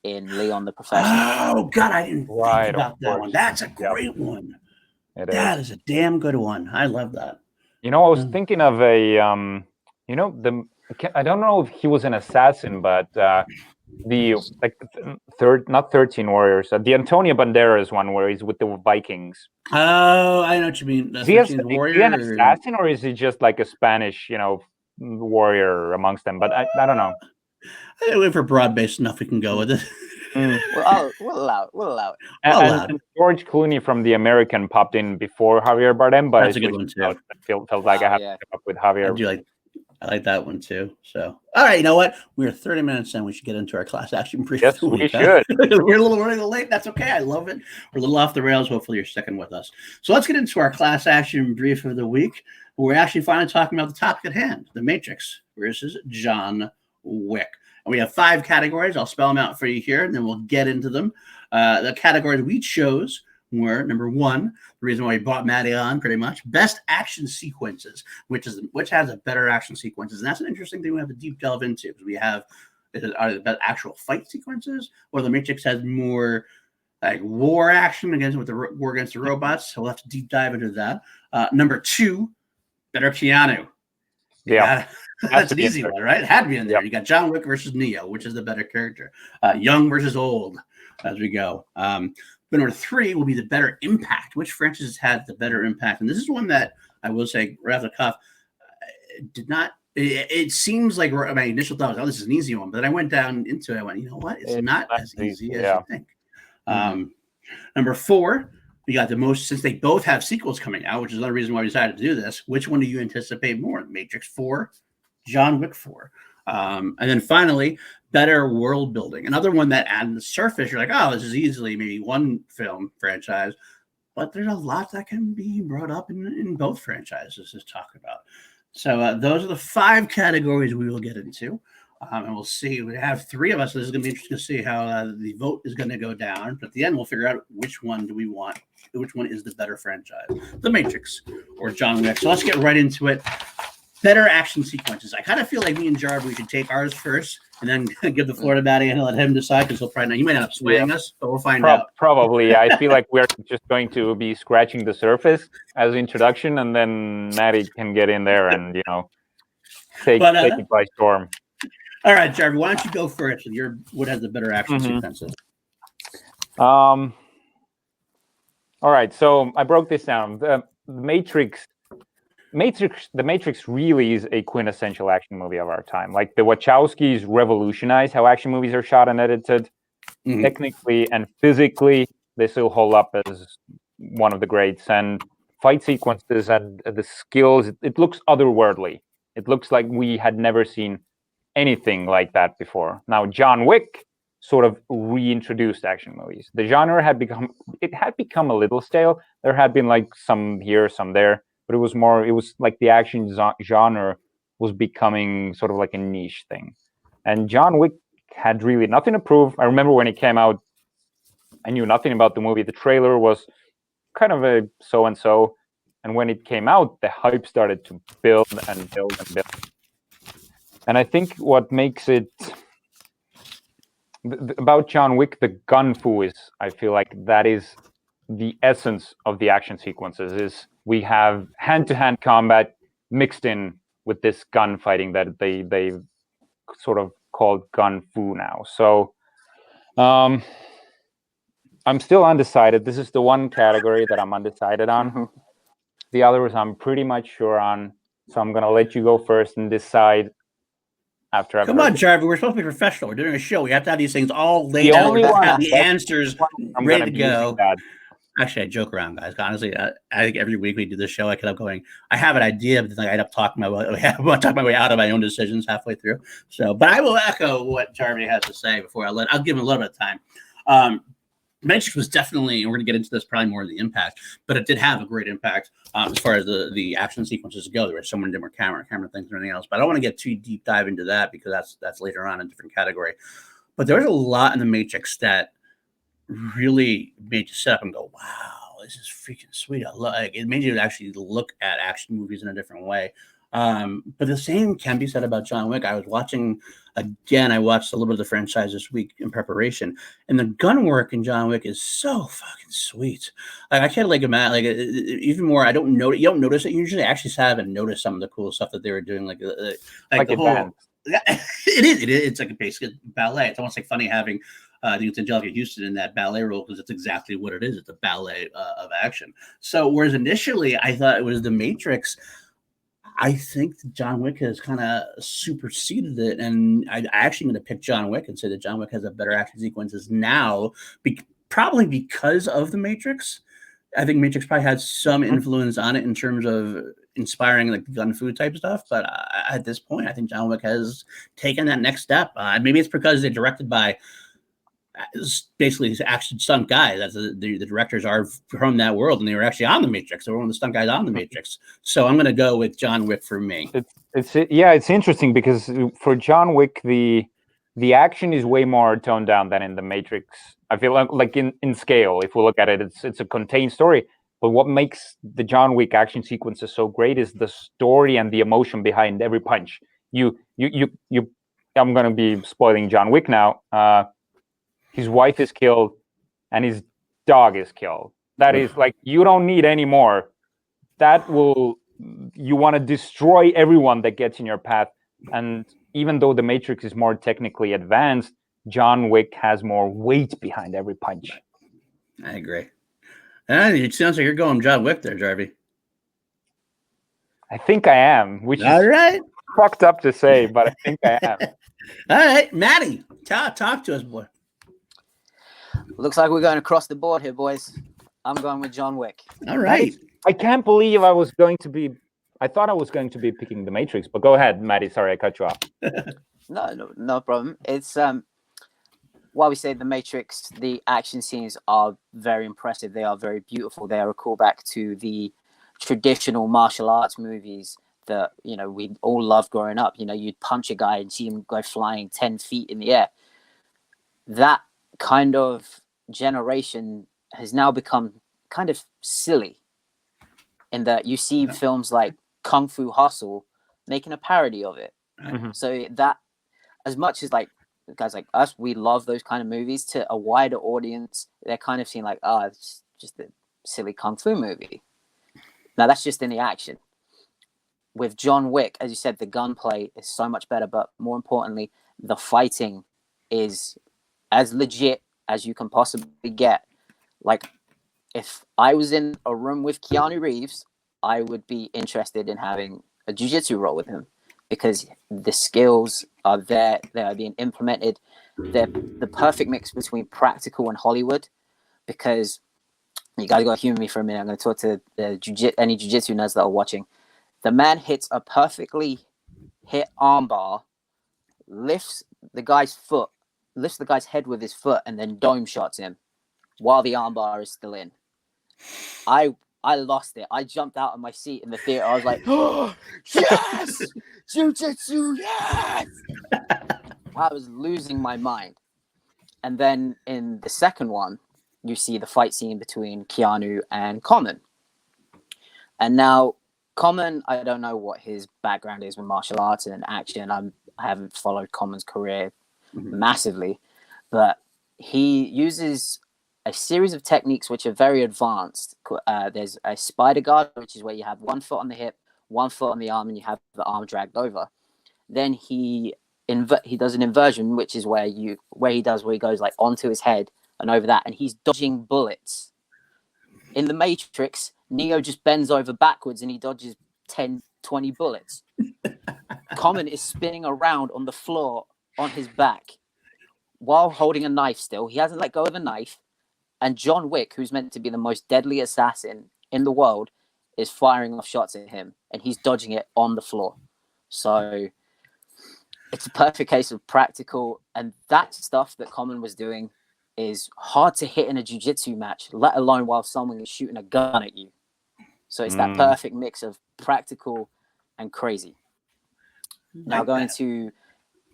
in Leon the Professional. Oh God, I didn't think about that one. That's a great one. That is a damn good one. I love that. I was thinking of a I don't know if he was an assassin, but not 13 Warriors, the Antonio Banderas one where he's with the Vikings. Oh, I know what you mean. Is he an assassin, or is he just like a Spanish, warrior amongst them? But I don't know. I think if we're broad-based enough, we can go with it. We'll allow it. And George Clooney from The American popped in before Javier Bardem, but that's a good one too. I felt like I had to come up with Javier. I like that one too. So, all right, you know what? We're 30 minutes in. We should get into our class action brief. Yes, we should. We're a little late. That's okay. I love it. We're a little off the rails. Hopefully, you're sticking with us. So let's get into our class action brief of the week. We're actually finally talking about the topic at hand: The Matrix versus John Wick. And we have 5 categories. I'll spell them out for you here, and then we'll get into them. The categories we chose were, number 1, the reason why we brought Matty on, pretty much, best action sequences, which has a better action sequences. And that's an interesting thing we have to deep delve into, because we have, are the best actual fight sequences, or The Matrix has more like war action with the war against the robots. So we'll have to deep dive into that. Number 2, better Keanu. Yeah. That's an easy one, right? It had to be in there. Yep. You got John Wick versus Neo, which is the better character. Young versus old, as we go. But number 3 will be the better impact. Which franchise had the better impact? And this is one that I will say, right off the cuff, did not. It seems like my initial thought was, "Oh, this is an easy one," but then I went down into it. I went, "You know what? It's not as easy as you think." Number 4. We got the most, since they both have sequels coming out, which is another reason why we decided to do this. Which one do you anticipate more? Matrix 4, John Wick 4. And then finally, better world building. Another one that on the surface, you're like, oh, this is easily maybe one film franchise. But there's a lot that can be brought up in both franchises to talk about. So those are the 5 categories we will get into. And we'll see. We have 3 of us, so this is going to be interesting to see how the vote is going to go down. But at the end, we'll figure out which one do we want, which one is the better franchise, The Matrix or John Wick. So let's get right into it. Better action sequences. I kind of feel like me and Jarvi should take ours first and then give the floor to Matty and let him decide, because he'll probably know. He might end up swaying us, but we'll find out. Probably. I feel like we're just going to be scratching the surface as an introduction, and then Matty can get in there and, take it by storm. All right, Jarvi, why don't you go first with what has the better action sequences? All right, so I broke this down. The Matrix really is a quintessential action movie of our time. Like, the Wachowskis revolutionized how action movies are shot and edited. Technically and physically, they still hold up as one of the greats. And fight sequences and the skills, it looks otherworldly. It looks like we had never seen anything like that before. Now, John Wick sort of reintroduced action movies. The genre had become a little stale. There had been like some here, some there, but it was like the action genre was becoming sort of like a niche thing. And John Wick had really nothing to prove. I remember when it came out, I knew nothing about the movie. The trailer was kind of a so-and-so. And when it came out, the hype started to build and build and build. And I think what makes it about John Wick, the gun fu is, I feel like that is the essence of the action sequences. Is we have hand-to-hand combat mixed in with this gunfighting that they sort of called gun fu now. So I'm still undecided. This is the one category that I'm undecided on. The others I'm pretty much sure on. So I'm gonna let you go first and decide. Come on, Jarvi. We're supposed to be professional. We're doing a show. We have to have these things all laid out. Have the answers ready to go. Actually, I joke around, guys. Honestly, I think every week we do this show, I end up going, I have an idea, but then I end up talking my way out of my own decisions halfway through. So, but I will echo what Jarvi has to say before I'll give him a little bit of time. Matrix was definitely, and we're going to get into this probably more in the impact, but it did have a great impact as far as the action sequences go. There were so many different camera things and everything else, but I don't want to get too deep dive into that because that's later on in a different category. But there was a lot in the Matrix that really made you sit up and go, wow, this is freaking sweet. It made you actually look at action movies in a different way. But the same can be said about John Wick. I watched a little bit of the franchise this week in preparation, and the gun work in John Wick is so fucking sweet. I can't even more. You don't notice it usually. I actually haven't noticed some of the cool stuff that they were doing, like the whole. It is. It's like a basic ballet. It's almost like funny having it's Angelica Houston in that ballet role because it's exactly what it is. It's a ballet of action. So whereas initially I thought it was the Matrix, I think John Wick has kind of superseded it, and I actually going to pick John Wick and say that John Wick has a better action sequences now, probably because of the Matrix. I think Matrix probably had some influence on it in terms of inspiring like gun fu type stuff, but at this point, I think John Wick has taken that next step. Maybe it's because they're directed by basically these action stunt guys. That's the directors are from that world, and they were actually on the Matrix. They were one of the stunt guys on the Matrix. So I'm going to go with John Wick for me. It's interesting because for John Wick, the action is way more toned down than in the Matrix. I feel like in scale, if we look at it, it's a contained story. But what makes the John Wick action sequences so great is the story and the emotion behind every punch. I'm going to be spoiling John Wick now. His wife is killed and his dog is killed. That is like, you don't need any more. You want to destroy everyone that gets in your path. And even though the Matrix is more technically advanced, John Wick has more weight behind every punch. I agree. It sounds like you're going John Wick there, Jarvi. I think I am, which all is right. Fucked up to say, but I think I am. All right, Matty, talk to us, boy. Looks like we're going across the board here, boys. I'm going with John Wick. All right. I can't believe I thought I was going to be picking The Matrix, but go ahead, Matty. Sorry, I cut you off. No problem. It's while we say The Matrix, the action scenes are very impressive. They are very beautiful. They are a callback to the traditional martial arts movies that, we all loved growing up. You'd punch a guy and see him go flying 10 feet in the air. That kind of generation has now become kind of silly in that you see films like Kung Fu Hustle making a parody of it. Mm-hmm. So that, as much as like guys like us, we love those kind of movies, to a wider audience, they're kind of seen like, it's just a silly Kung Fu movie. Now that's just in the action. With John Wick, as you said, the gunplay is so much better, but more importantly, the fighting is as legit as you can possibly get. Like, if I was in a room with Keanu Reeves, I would be interested in having a jiu-jitsu roll with him, because the skills are there. They are being implemented. They're the perfect mix between practical and Hollywood, because you got to go humor me for a minute. I'm going to talk to any jiu-jitsu nerds that are watching. The man hits a perfectly hit armbar, lifts the guy's head with his foot, and then dome shots him while the armbar is still in. I lost it. I jumped out of my seat in the theater. I was like, oh, yes! Jiu-jitsu, yes! I was losing my mind. And then in the second one, you see the fight scene between Keanu and Common. And now, Common, I don't know what his background is with martial arts and action. I haven't followed Common's career massively, but he uses a series of techniques which are very advanced. There's a spider guard, which is where you have one foot on the hip, one foot on the arm, and you have the arm dragged over. Then he does an inversion, which is where he goes like onto his head and over that, and he's dodging bullets. In the Matrix, Neo just bends over backwards and he dodges 10, 20 bullets. Common is spinning around on the floor on his back while holding a knife still. He hasn't let go of the knife. And John Wick, who's meant to be the most deadly assassin in the world, is firing off shots at him, and he's dodging it on the floor. So it's a perfect case of practical, and that stuff that Common was doing is hard to hit in a jiu-jitsu match, let alone while someone is shooting a gun at you. So it's that perfect mix of practical and crazy. Now going to,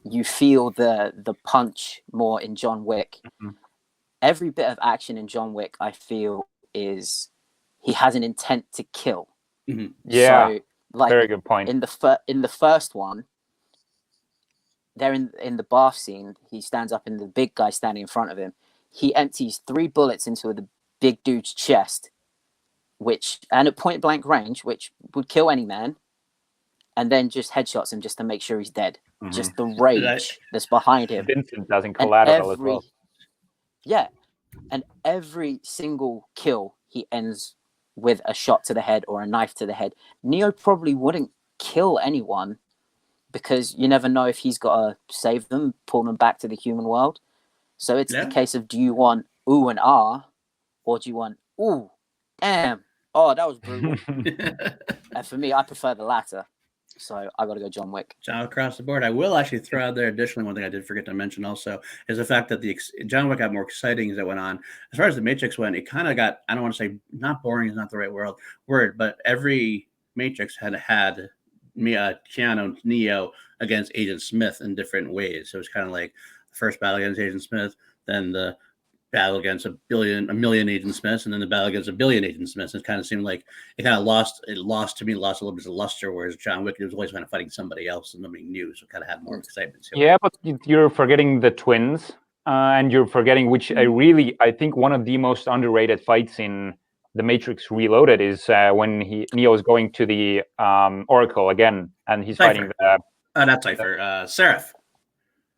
you feel the punch more in John Wick. Every bit of action in John Wick, I feel, is he has an intent to kill. Yeah, so, like, very good point. In the first one, they're in the bath scene. He stands up, and the big guy standing in front of him, he empties 3 bullets into the big dude's chest, and at point blank range, which would kill any man, and then just headshots him just to make sure he's dead. Just the rage that's behind him. Vincent doesn't collateral as well. Yeah, and every single kill, he ends with a shot to the head or a knife to the head. Neo probably wouldn't kill anyone because you never know if he's got to save them, pull them back to the human world. So it's the case of, do you want ooh and ah, or do you want ooh, damn, oh, that was brutal. And for me, I prefer the latter. So I got to go John Wick. John across the board. I will actually throw out there additionally, one thing I did forget to mention also is the fact that the John Wick got more exciting as it went on. As far as the Matrix went, it kind of got, I don't want to say not boring is not the right word, but every Matrix had Keanu, Neo against Agent Smith in different ways. So it was kind of like the first battle against Agent Smith, then the battle against a million Agent Smiths, and then the battle against a billion Agent Smiths. It kind of seemed like it kind of lost a little bit of luster, whereas John Wick was always kind of fighting somebody else and somebody new, so it kind of had more excitement. Yeah, but you're forgetting the twins, and you're forgetting which I think one of the most underrated fights in The Matrix Reloaded is when Neo is going to the Oracle again, and he's Cypher. fighting Not Cypher, Seraph.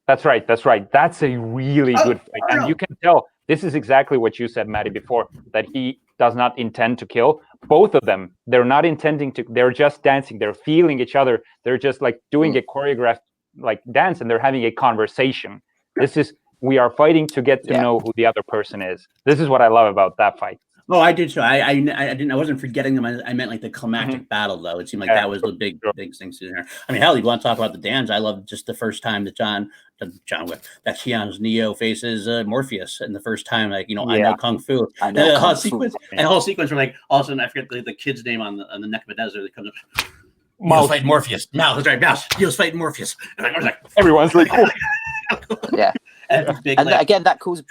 That's right. That's a really good fight. And you can tell, this is exactly what you said, Matty, before, that he does not intend to kill. Both of them, they're not intending to, they're just dancing. They're feeling each other. They're just like doing a choreographed like dance, and they're having a conversation. We are fighting to get to know who the other person is. This is what I love about that fight. Oh, I did too. I wasn't forgetting them. I meant like the climactic battle, though. It seemed like that was the big things in there. I mean, hell, you want to talk about the dance? I love just the first time that John Wick, that Keanu's Neo faces Morpheus, and the first time, like, I know Kung Fu. And the whole sequence where, like, all of a sudden I forget the kid's name on the neck of a desert that comes up. Neo's fighting Morpheus. Mouse, right? Mouse. Neo's fighting Morpheus. And I was like, everyone's like, oh. Yeah. And big, and again, that calls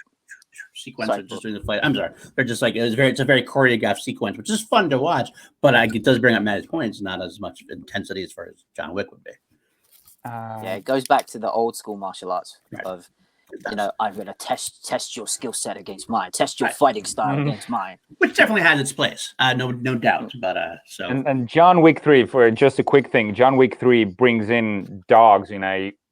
sequence of just doing the fight. I'm sorry. They're just like, it's a very choreographed sequence, which is fun to watch, but it does bring up Matty's points, not as much intensity as far as John Wick would be. It goes back to the old school martial arts of, I'm going to test your skill set against mine, test your fighting style against mine, which definitely has its place, no doubt. But so and John Wick 3, for just a quick thing, John Wick 3 brings in dogs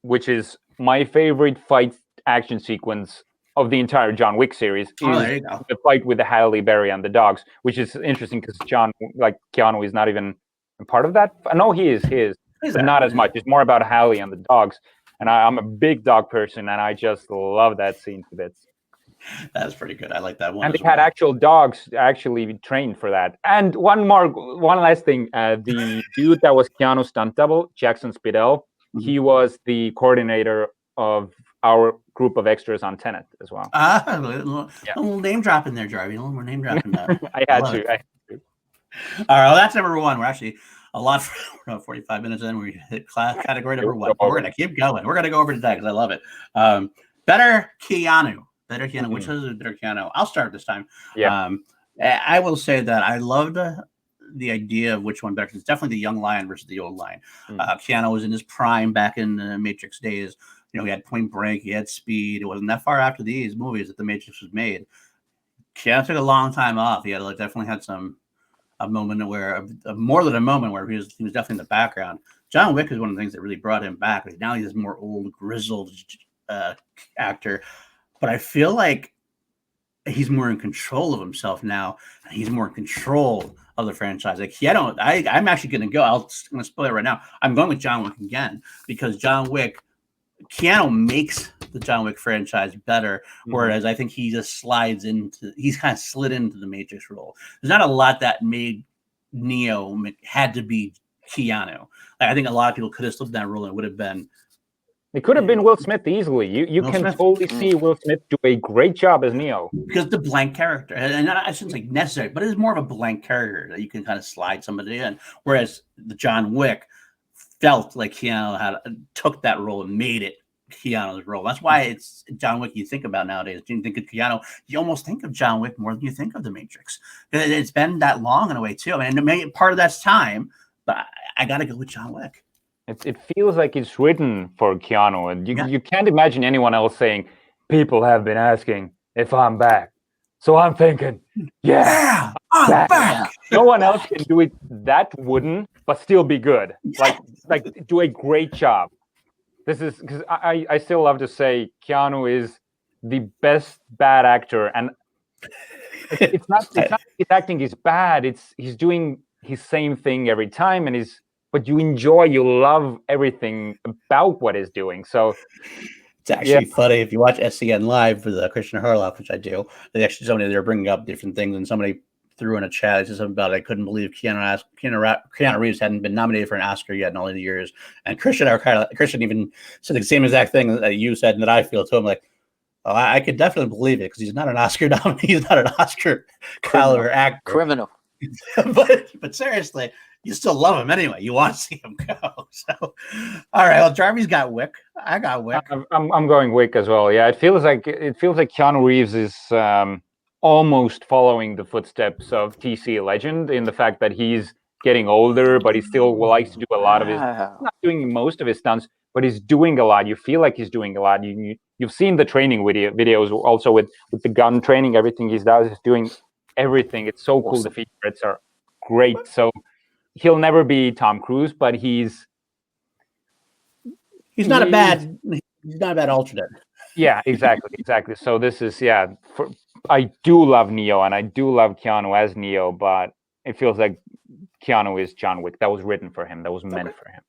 which is my favorite fight action sequence of the entire John Wick series. There you go. The fight with the Halle Berry and the dogs, which is interesting because Keanu is not even a part of that. No, he is, but not as much. It's more about Halle and the dogs. And I'm a big dog person, and I just love that scene to bits. That's pretty good. I like that one. And they had actual dogs actually trained for that. And one last thing. The dude that was Keanu's stunt double, Jackson Spidell, he was the coordinator of our group of extras on Tenet as well. A little name dropping there, Jarvi. A little more name dropping there. I had to. All right, well, that's number one. We're actually a lot. We're 45 minutes in. We hit category number one. We're gonna keep going. We're gonna go over today because I love it. Better Keanu. Which is better Keanu? I'll start this time. Yeah. I will say that I loved the idea of which one better. It's definitely the young lion versus the old lion. Keanu was in his prime back in the Matrix days. He had Point Break, he had Speed. It wasn't that far after these movies that the Matrix was made. Keanu took a long time off. He had definitely had a moment where more than a moment where he was definitely in the background. John Wick is one of the things that really brought him back. Now he's more old, grizzled actor, but I feel like he's more in control of himself now. And he's more in control of the franchise. Like I'm actually going to go. I'm going to spoil it right now. I'm going with John Wick again because John Wick. Keanu makes the John Wick franchise better. Whereas I think he just he's kind of slid into the Matrix role. There's not a lot that made Neo had to be Keanu. I think a lot of people could have slipped that role and it would have been. It could have been Will Smith easily. You can totally see Will Smith do a great job as Neo. Because the blank character, and I shouldn't say necessary, but it's more of a blank character that you can kind of slide somebody in. Whereas the John Wick felt like Keanu took that role and made it Keanu's role. That's why it's John Wick you think about nowadays. You think of Keanu, you almost think of John Wick more than you think of the Matrix. It's been that long in a way too. I mean, part of that's time, but I got to go with John Wick. It feels like it's written for Keanu, and you can't imagine anyone else saying, "People have been asking if I'm back, so I'm thinking, yeah, I'm back." No one else can do it that wooden, but still be good. Like do a great job. This is because I still love to say Keanu is the best bad actor, and it's not his acting is bad. He's doing his same thing every time, and but you love everything about what he's doing. So it's actually funny if you watch SCN Live for the Christian Harloff, which I do. They're bringing up different things, and somebody threw in a chat. It says something about I couldn't believe Keanu Reeves hadn't been nominated for an Oscar yet in all the years. And Christian even said the same exact thing that you said and that I feel too. I'm like, oh, I could definitely believe it because he's not an Oscar nominee. He's not an Oscar caliber actor. Criminal. but seriously, you still love him anyway. You want to see him go. So, all right. Well, Jarvi's got Wick. I got Wick. I'm going Wick as well. Yeah, it feels like Keanu Reeves is almost following the footsteps of TC Legend in the fact that he's getting older, but he still likes to do a lot of his. Not doing most of his stunts, but he's doing a lot. You feel like he's doing a lot. You've seen the training videos also with the gun training. Everything he does is doing everything. It's so cool. The featurettes are great. So he'll never be Tom Cruise, but he's not a bad alternate. Yeah, exactly. So this is I do love Neo and I do love Keanu as Neo, but it feels like Keanu is John Wick. That was written for him. That was meant for him.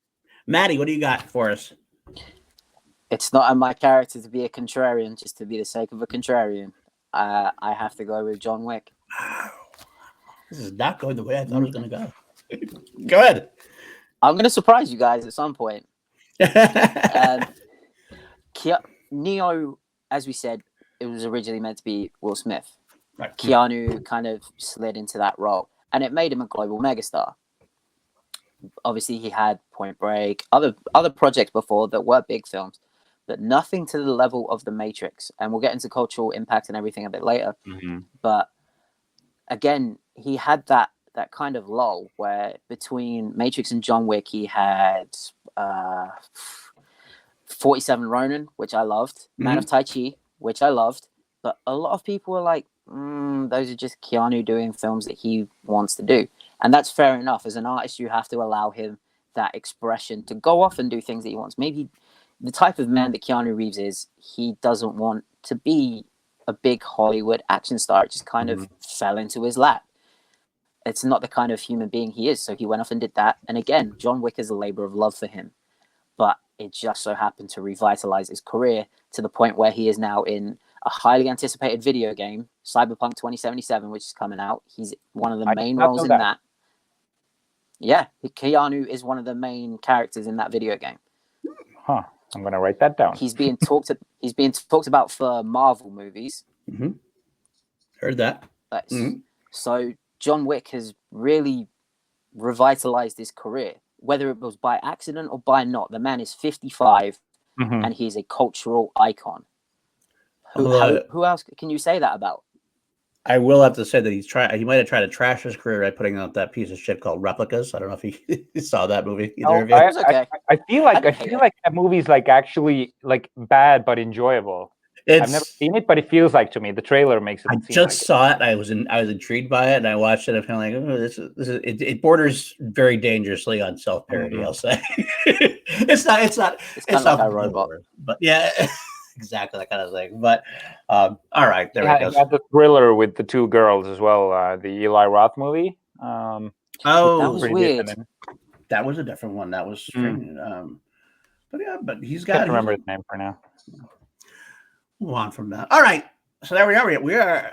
Matty, what do you got for us? It's not in my character to be a contrarian, just to be the sake of a contrarian. I have to go with John Wick. Wow. This is not going the way I thought it was going to go. Go ahead. I'm going to surprise you guys at some point. Neo, as we said, it was originally meant to be Will Smith. Right. Keanu kind of slid into that role, and it made him a global megastar. Obviously, he had Point Break, other projects before that were big films, but nothing to the level of The Matrix. And we'll get into cultural impact and everything a bit later. Mm-hmm. But again, he had that kind of lull where between Matrix and John Wick, he had 47 Ronin, which I loved, mm-hmm. Man of Tai Chi, which I loved, but a lot of people were like, those are just Keanu doing films that he wants to do. And that's fair enough. As an artist, you have to allow him that expression to go off and do things that he wants. Maybe the type of man that Keanu Reeves is, he doesn't want to be a big Hollywood action star. It just kind of fell into his lap. It's not the kind of human being he is. So he went off and did that. And again, John Wick is a labor of love for him. But it just so happened to revitalize his career to the point where he is now in a highly anticipated video game, Cyberpunk 2077, which is coming out. He's one of the main roles in that. Yeah, Keanu is one of the main characters in that video game. Huh. I'm going to write that down. He's being talked about for Marvel movies. Mm-hmm. Heard that. So John Wick has really revitalized his career, whether it was by accident or by not. The man is 55 and he's a cultural icon. Who else can you say that about? I will have to say that he might have tried to trash his career by putting out that piece of shit called Replicas. I don't know if he saw that movie. I feel like that movie's like actually like bad but enjoyable. I've never seen it, but it feels like to me the trailer makes it. I just saw it. I was intrigued by it, and I watched it. I'm kind of like, this is it borders very dangerously on self-parody. I'll say it's not kind of like a robot, but yeah. Exactly that kind of thing, but all right, there we go. Had the thriller with the two girls as well, the Eli Roth movie. That was weird. That was a different one. That was, but he's got. I can't remember his name for now. move on from that. All right. So there we are.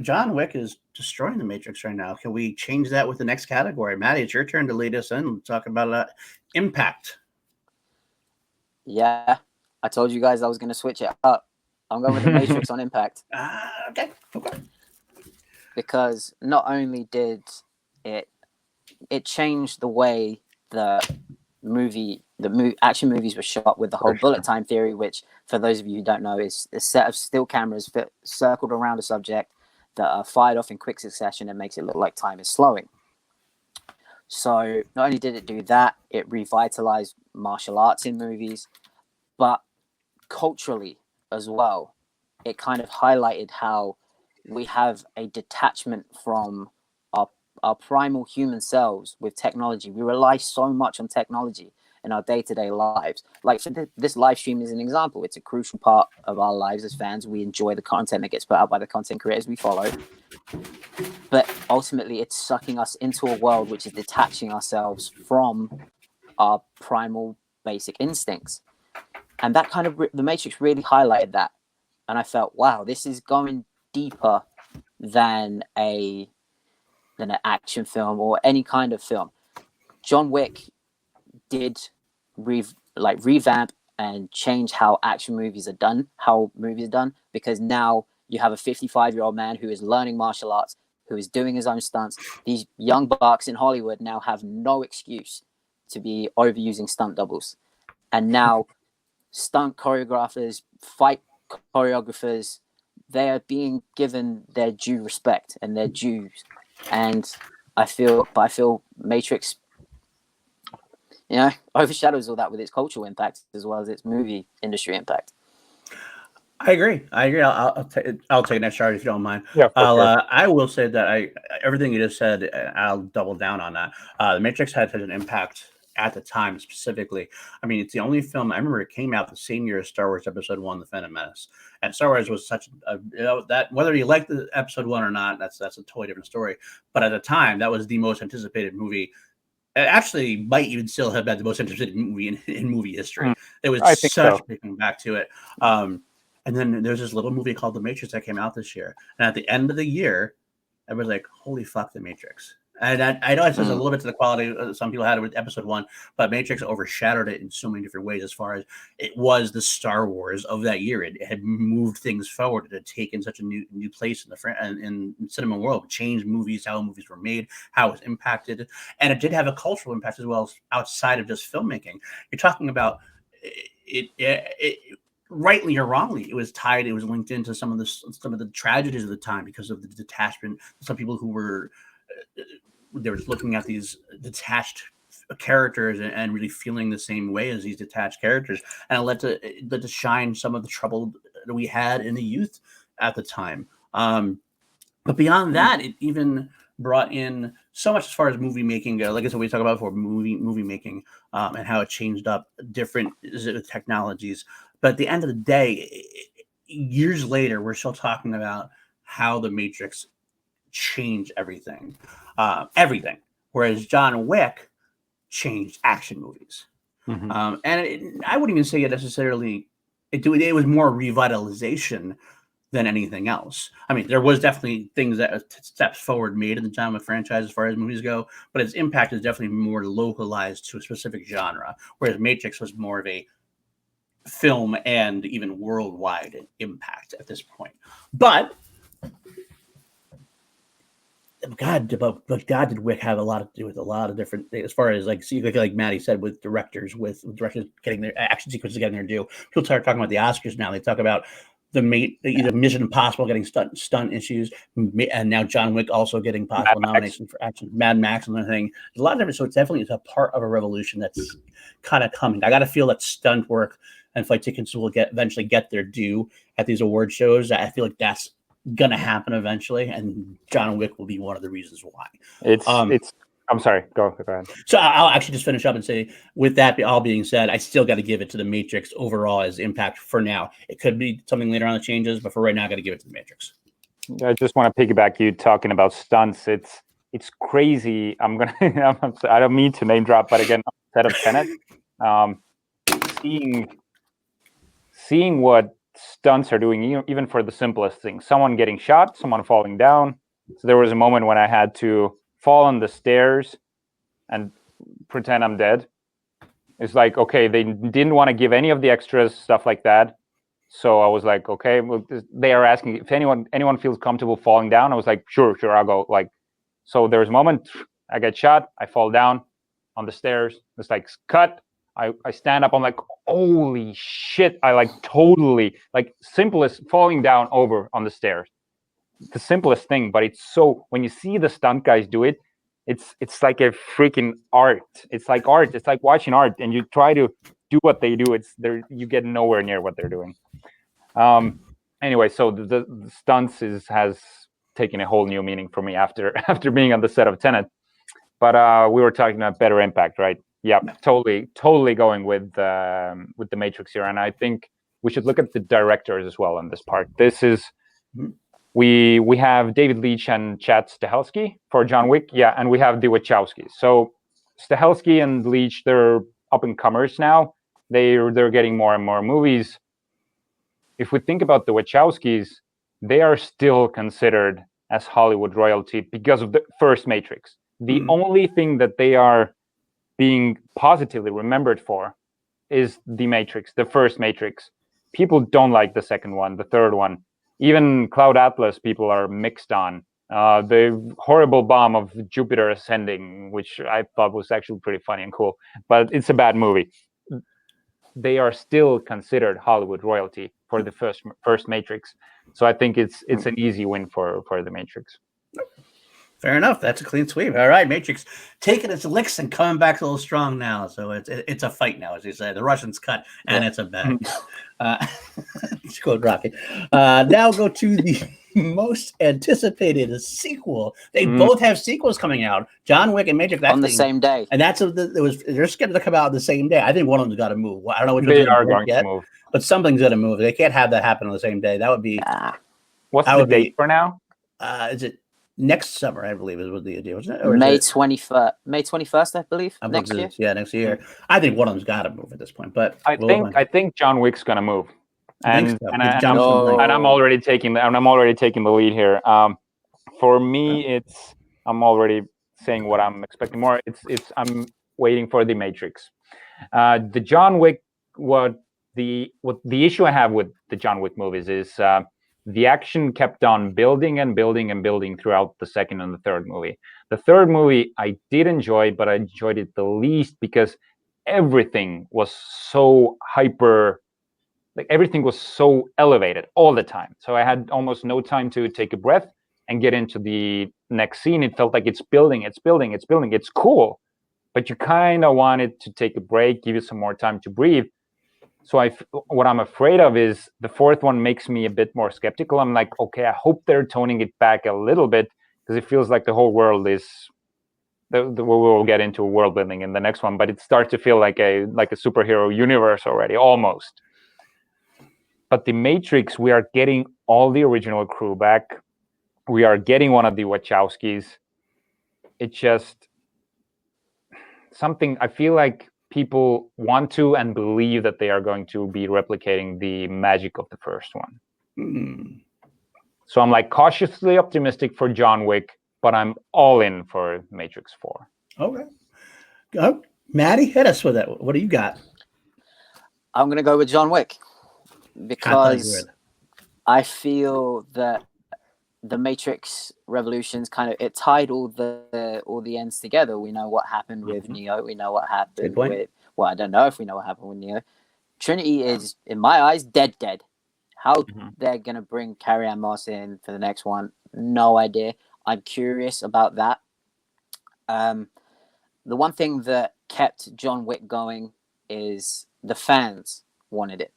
John Wick is destroying the Matrix right now. Can we change that with the next category? Matty, it's your turn to lead us in. Let's talk about impact. Yeah, I told you guys I was going to switch it up. I'm going with the Matrix on impact. Okay. Because not only did it changed the way the action movies were shot with the whole bullet time theory, which for those of you who don't know is a set of still cameras circled around a subject that are fired off in quick succession and makes it look like time is slowing. So not only did it do that, it revitalized martial arts in movies, but culturally as well, it kind of highlighted how we have a detachment from our primal human selves with technology. We rely so much on technology in our day-to-day lives. Like, so this live stream is an example. It's a crucial part of our lives as fans. We enjoy the content that gets put out by the content creators we follow. But ultimately, it's sucking us into a world which is detaching ourselves from our primal basic instincts. And that kind of, the Matrix really highlighted that. And I felt, wow, this is going deeper than an action film or any kind of film. John Wick did revamp and change how action movies are done, because now you have a 55-year-old man who is learning martial arts, who is doing his own stunts. These young bucks in Hollywood now have no excuse to be overusing stunt doubles. And now stunt choreographers, fight choreographers, they are being given their due respect and their dues. And I feel Matrix, overshadows all that with its cultural impact as well as its movie industry impact. I agree. I'll take next chart if you don't mind. Yeah, sure. I will say that everything you just said, I'll double down on that. The Matrix had such an impact at the time, specifically. I mean, it's the only film I remember. It came out the same year as Star Wars Episode 1: The Phantom Menace, and Star Wars was such that whether you like the Episode 1 or not, that's a totally different story. But at the time, that was the most anticipated movie. It actually might even still have been the most anticipated movie in movie history. It was such a big back to it. And then there's this little movie called The Matrix that came out this year. And at the end of the year, everybody's like, holy fuck, The Matrix. And I know it says a little bit to the quality some people had it with Episode 1, but Matrix overshadowed it in so many different ways as far as it was the Star Wars of that year. It had moved things forward. It had taken such a new place in cinema world, changed movies, how movies were made, how it was impacted. And it did have a cultural impact as well, outside of just filmmaking. You're talking about it rightly or wrongly, it was linked into some of the tragedies of the time because of the detachment. Some people who were they were looking at these detached characters and really feeling the same way as these detached characters, and it led to shine some of the trouble that we had in the youth at the time. But beyond that, it even brought in so much as far as movie making. Like I said, we talk about before, movie making and how it changed up different technologies. But at the end of the day, years later, we're still talking about how the Matrix changed everything. Whereas John Wick changed action movies. Mm-hmm. I wouldn't even say it necessarily. It was more revitalization than anything else. I mean, there was definitely things that steps forward made in the John Wick franchise as far as movies go, but its impact is definitely more localized to a specific genre, whereas Matrix was more of a film and even worldwide impact at this point. But God, did Wick have a lot to do with a lot of different things, as far as like Matty said, with directors getting their action sequences getting their due. People start talking about the Oscars now. They talk about either Mission Impossible getting stunt issues, and now John Wick also getting possible nomination for action, Mad Max and everything. There's a lot of different. So it's definitely a part of a revolution that's kind of coming. I got to feel that stunt work and flight tickets will eventually get their due at these award shows. I feel like that's gonna happen eventually, and John Wick will be one of the reasons why. It's I'm sorry, go ahead. So I'll actually just finish up and say, with that all being said, I still got to give it to the Matrix overall as impact for now. It could be something later on that changes, but for right now, I got to give it to the Matrix. I just want to piggyback you talking about stunts. It's crazy. I don't mean to name drop, but again, instead of Tenet, seeing what stunts are doing, even for the simplest things. Someone getting shot, someone falling down. So there was a moment when I had to fall on the stairs and pretend I'm dead. It's like, okay, they didn't want to give any of the extras, stuff like that. So I was like, okay, well, they are asking if anyone feels comfortable falling down. I was like, sure, I'll go. Like, so there's a moment I get shot, I fall down on the stairs. It's like cut. I stand up. I'm like, holy shit! I like totally like simplest falling down over on the stairs. The simplest thing, but it's so when you see the stunt guys do it, it's like a freaking art. It's like art. It's like watching art, and you try to do what they do. You get nowhere near what they're doing. Anyway, so the stunts has taken a whole new meaning for me after being on the set of Tenet. But we were talking about better impact, right? Yeah, totally going with the Matrix here, and I think we should look at the directors as well on this part. This is we have David Leitch and Chad Stahelski for John Wick, yeah, and we have the Wachowskis. So Stahelski and Leitch, they're up and comers now. They're getting more and more movies. If we think about the Wachowskis, they are still considered as Hollywood royalty because of the first Matrix. The only thing that they are being positively remembered for is the Matrix, the first Matrix. People don't like the second one, the third one. Even Cloud Atlas people are mixed on. The horrible bomb of Jupiter Ascending, which I thought was actually pretty funny and cool, but it's a bad movie. They are still considered Hollywood royalty for the first Matrix. So I think it's an easy win for the Matrix. Fair enough. That's a clean sweep. All right, Matrix taking its licks and coming back a little strong now. So it's a fight now, as you said. The Russians cut, and it's a bet. Let's go, Rocky. Now go to the most anticipated sequel. They both have sequels coming out. John Wick and Matrix on the same day, and they're scheduled to come out the same day. I think one of them's got to move. I don't know which they are going to move, but something's going to move. They can't have that happen on the same day. That would be. What's the date for now? Is it? Next summer, I believe, is what the idea was. May 21st. May 21st, I believe. Next year. Yeah, next year. I think one of them's got to move at this point. But I think John Wick's gonna move, and I'm already taking the lead here. For me, I'm already saying what I'm expecting more. I'm waiting for the Matrix. The John Wick. What the issue I have with the John Wick movies is. The action kept on building and building and building throughout the second and the third movie. The third movie I did enjoy, but I enjoyed it the least because everything was so everything was so elevated all the time. So I had almost no time to take a breath and get into the next scene. It felt like it's building. It's cool, but you kind of wanted to take a break, give you some more time to breathe. So what I'm afraid of is the fourth one makes me a bit more skeptical. I'm like, okay, I hope they're toning it back a little bit because it feels like the whole world is. We'll get into world building in the next one, but it starts to feel like a superhero universe already, almost. But the Matrix, we are getting all the original crew back. We are getting one of the Wachowskis. It's just something I feel like. People want to and believe that they are going to be replicating the magic of the first one. So I'm like cautiously optimistic for John Wick, but I'm all in for Matrix 4. Okay. Matty, hit us with it. What do you got? I'm going to go with John Wick because I feel that the Matrix Revolutions it tied all the ends together. We know what happened with Neo. We know what happened with. Well, I don't know if we know what happened with Neo. Trinity is, in my eyes, dead. How they're gonna bring Carrie-Anne Moss in for the next one? No idea. I'm curious about that. The one thing that kept John Wick going is the fans wanted it.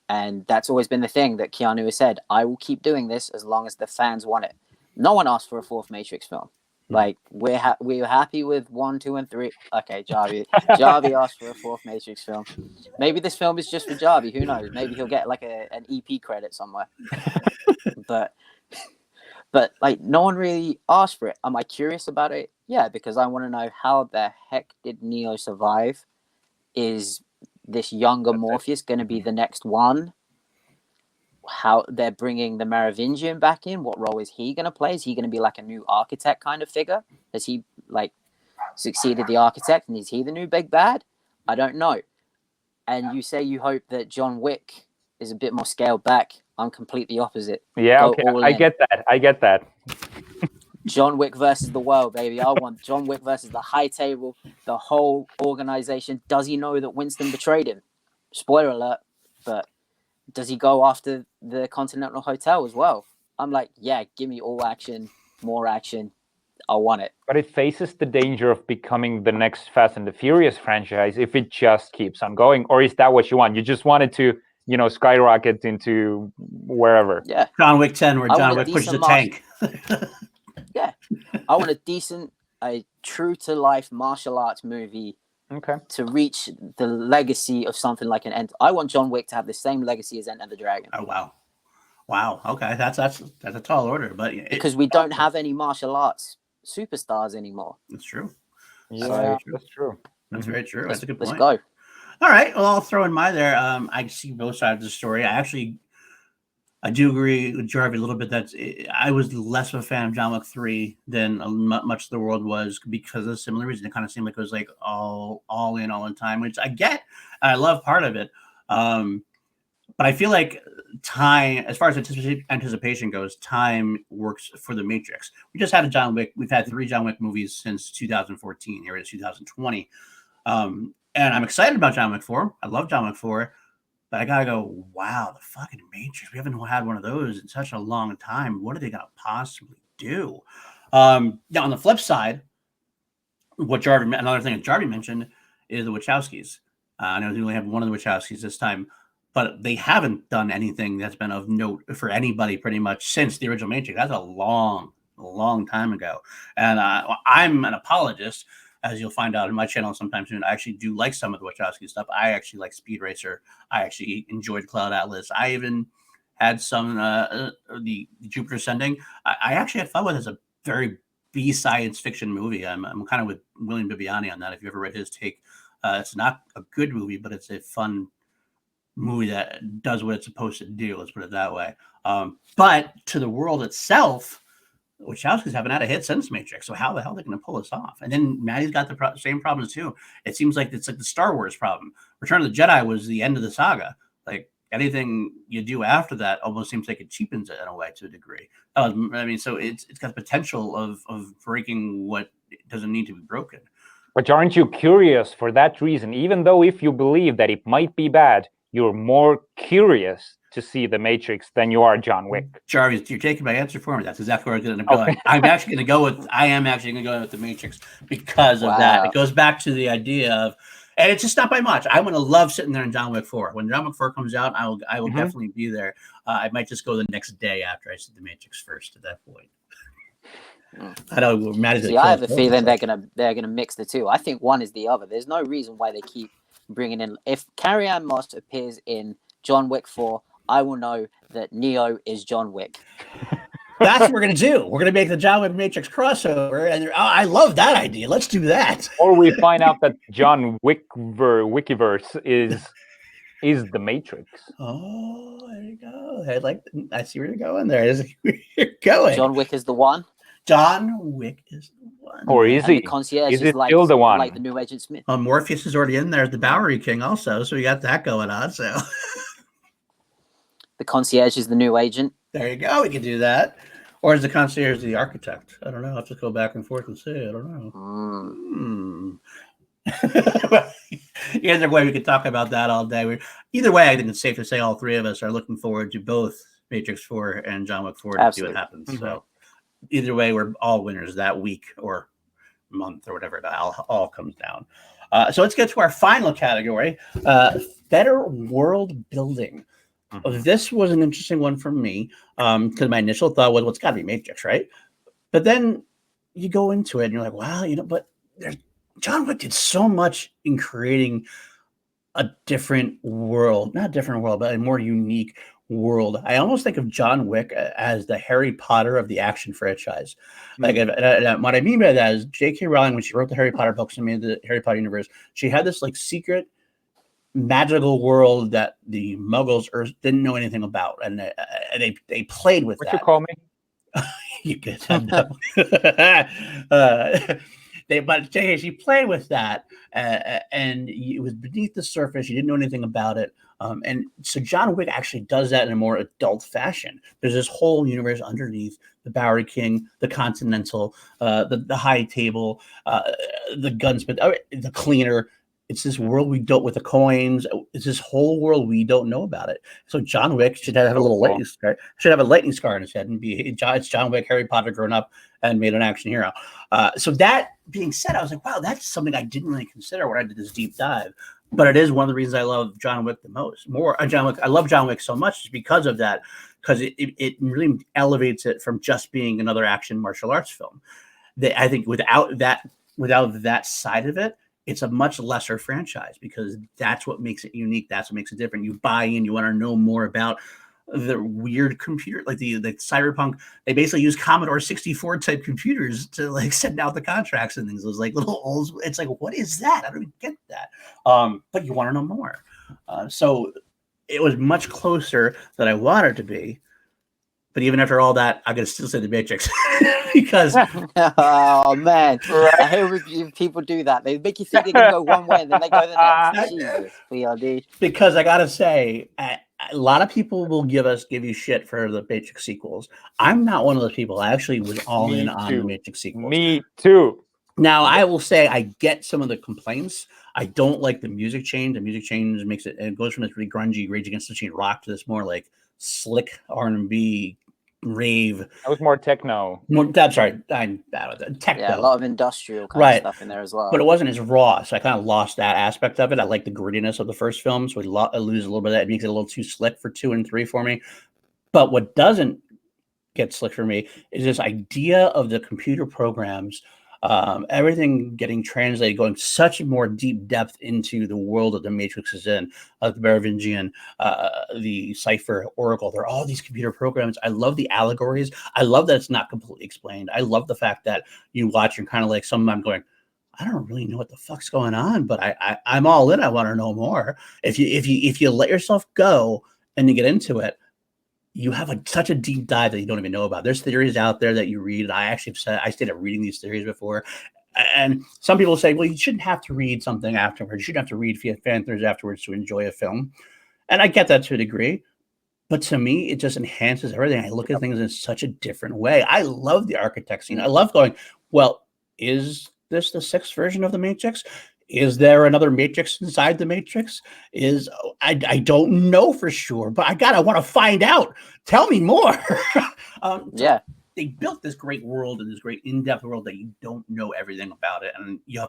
And that's always been the thing that Keanu has said. I will keep doing this as long as the fans want it. No one asked for a fourth Matrix film. Like, we were happy with 1, 2, and 3. Okay, Jarvi. Jarvi asked for a fourth Matrix film. Maybe this film is just for Jarvi. Who knows? Maybe he'll get an EP credit somewhere. But no one really asked for it. Am I curious about it? Yeah, because I want to know how the heck did Neo survive? Is this younger Morpheus going to be the next one? how they're bringing the Merovingian back in. What role is he going to play? Is he going to be like a new architect kind of figure? Has he like succeeded the architect, and is he the new big bad? I don't know. And you say you hope that John Wick is a bit more scaled back. I'm completely opposite. Yeah, Go okay, all I in. get that. I get that. John Wick versus the world, baby. I want John Wick versus the high table, the whole organization. Does he know that Winston betrayed him? Spoiler alert. But does he go after the Continental Hotel as well? I'm like, yeah, give me all action, more action. I want it. But it faces the danger of becoming the next Fast and the Furious franchise if it just keeps on going. Or is that what you want? You just want it to, skyrocket into wherever. Yeah. John Wick 10, where John Wick pushes a tank. Yeah. I want a decent, a true to life martial arts movie. Okay. To reach the legacy of something like I want John Wick to have the same legacy as Enter the Dragon. Oh wow. Okay, that's a tall order, but because we don't have any martial arts superstars anymore. That's true. Yeah, that's true. That's very true. That's a good point. Let's go. All right. Well, I'll throw in my there. I see both sides of the story. I do agree with Jarvi a little bit that I was less of a fan of John Wick 3 than much of the world was because of a similar reason. It kind of seemed like it was like all in all the time, which I get. I love part of it. But I feel like time, as far as anticipation goes, time works for the Matrix. We just had a John Wick. We've had 3 John Wick movies since 2014. Here it is 2020. And I'm excited about John Wick 4. I love John Wick 4. But I gotta go, wow, the fucking Matrix. We haven't had one of those in such a long time. What are they gonna possibly do? Now on the flip side, another thing that Jarvi mentioned is the Wachowskis. I know they only have one of the Wachowskis this time, but they haven't done anything that's been of note for anybody pretty much since the original Matrix. That's a long time ago. And I'm an apologist, as you'll find out in my channel sometime soon. I actually do like some of the Wachowski stuff. I actually like Speed Racer. I actually enjoyed Cloud Atlas. I even had some the Jupiter Ascending. I actually had fun with it as a very B science fiction movie. I'm kind of with William Bibiani on that. If you ever read his take, it's not a good movie, but it's a fun movie that does what it's supposed to do. Let's put it that way. But to the world itself, Wachowskis haven't had a hit since Matrix, so how the hell are they going to pull this off? And then Matty's got the same problems too. It seems like it's like the Star Wars problem. Return of the Jedi was the end of the saga. Like anything you do after that almost seems like it cheapens it in a way to a degree. So it's got the potential of breaking what doesn't need to be broken. But aren't you curious for that reason? Even though if you believe that it might be bad, you're more curious to see the Matrix than you are John Wick. Jarvi, you're taking my answer for me. That's exactly where I'm going to go. Okay. I am actually going to go with the Matrix because of that. It goes back to the idea of, and it's just not by much. I'm going to love sitting there in John Wick 4. When John Wick 4 comes out, I will definitely be there. I might just go the next day after I see the Matrix first. At that point, I know Matty's. I have a feeling they're gonna mix the two. I think one is the other. There's no reason why they keep bringing in. If Carrie-Anne Moss appears in John Wick 4, I will know that Neo is John Wick. That's what we're going to do. We're going to make the John Wick Matrix crossover. And I love that idea. Let's do that. Or we find out that John Wikiverse is the Matrix. Oh, there you go. I see where you're going there. You're going. John Wick is the one. John Wick is the one. Or is he? The concierge is it still the one? Like the new Agent Smith. Morpheus is already in there as the Bowery King also. So we got that going on. So... The concierge is the new agent. There you go. We can do that. Or is the concierge the architect? I don't know. I'll have to go back and forth and see. I don't know. Either way, we could talk about that all day. Either way, I think it's safe to say all three of us are looking forward to both Matrix 4 and John Wick 4 to see what happens. Mm-hmm. So either way, we're all winners that week or month or whatever. It all comes down. So let's get to our final category, better world building. This was an interesting one for me because my initial thought was, well, it's got to be Matrix, right? But then you go into it and you're like, wow, but John Wick did so much in creating a different world, not a different world, but a more unique world. I almost think of John Wick as the Harry Potter of the action franchise. Like, what I mean by that is J.K. Rowling, when she wrote the Harry Potter books and made the Harry Potter universe, she had this like secret magical world that the Muggles didn't know anything about, and they played with What that. you call me? You get that? But she played with that, and it was beneath the surface. You didn't know anything about it, and so John Wick actually does that in a more adult fashion. There's this whole universe underneath the Bowery King, the Continental, the High Table, the gunsmith, the cleaner. It's this world we don't with the coins. It's this whole world we don't know about it. So John Wick should have a little lightning scar. Should have a lightning scar in his head and it's John Wick, Harry Potter grown up and made an action hero. So that being said, I was like, wow, that's something I didn't really consider when I did this deep dive. But it is one of the reasons I love John Wick the most. John Wick. I love John Wick so much is because of that. Because it really elevates it from just being another action martial arts film. I think without that side of it, it's a much lesser franchise because that's what makes it unique. That's what makes it different. You buy in, you want to know more about the weird computer, like the cyberpunk. They basically use Commodore 64 type computers to like send out the contracts and things. Those like little old, it's like, what is that? I don't even get that. But you want to know more. So it was much closer than I wanted to be. But even after all that, I'm going to still say The Matrix because... Oh, man. I hate when people do that. They make you think they can go one way and then they go the next. Jesus, PRD. Because I got to say, a lot of people will give you shit for the Matrix sequels. I'm not one of those people. I actually was all in on the Matrix sequels. Me too. Now, I will say I get some of the complaints. I don't like the music change. The music change makes it goes from this really grungy Rage Against the Machine rock to this more like slick R&B rave. That was more techno. I'm sorry, I'm bad with that. Techno. Yeah, a lot of industrial kind of stuff in there as well. But it wasn't as raw, so I kind of lost that aspect of it. I like the grittiness of the first film, so I lose a little bit of that. It makes it a little too slick for 2 and 3 for me. But what doesn't get slick for me is this idea of the computer programs, everything getting translated, going such a more deep depth into the world that the Matrix is in, the Merovingian, the Cipher, Oracle. There are all these computer programs. I love the allegories. I love that it's not completely explained. I love the fact that you watch and kind of like some of them going, I don't really know what the fuck's going on, but I'm all in. I want to know more. If you let yourself go and you get into it, you have such a deep dive that you don't even know about. There's theories out there that you read. And I actually have said I started reading these theories before. And some people say, well, you shouldn't have to read something afterwards. You shouldn't have to read fan theories afterwards to enjoy a film. And I get that to a degree. But to me, it just enhances everything. I look at things in such a different way. I love the architect scene. I love going, well, is this the 6th version of the Matrix? Is there another Matrix inside the Matrix? I don't know for sure, but I want to find out. Tell me more. Yeah. They built this great world and this great in-depth world that you don't know everything about it,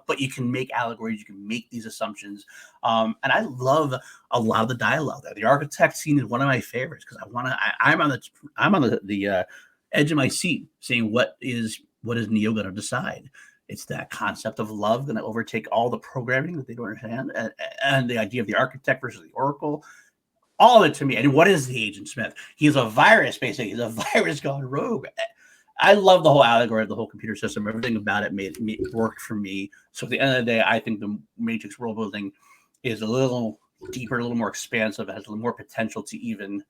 but you can make allegories, you can make these assumptions, and I love a lot of the dialogue there. The architect scene is one of my favorites because I'm on the edge of my seat, saying what is Neo going to decide. It's that concept of love going to overtake all the programming that they don't understand, and the idea of the architect versus the Oracle. All of it to me. And what is the Agent Smith? He's a virus, basically. He's a virus gone rogue. I love the whole allegory of the whole computer system. Everything about it made work for me. So at the end of the day, I think the Matrix world building is a little deeper, a little more expansive, has a little more potential to even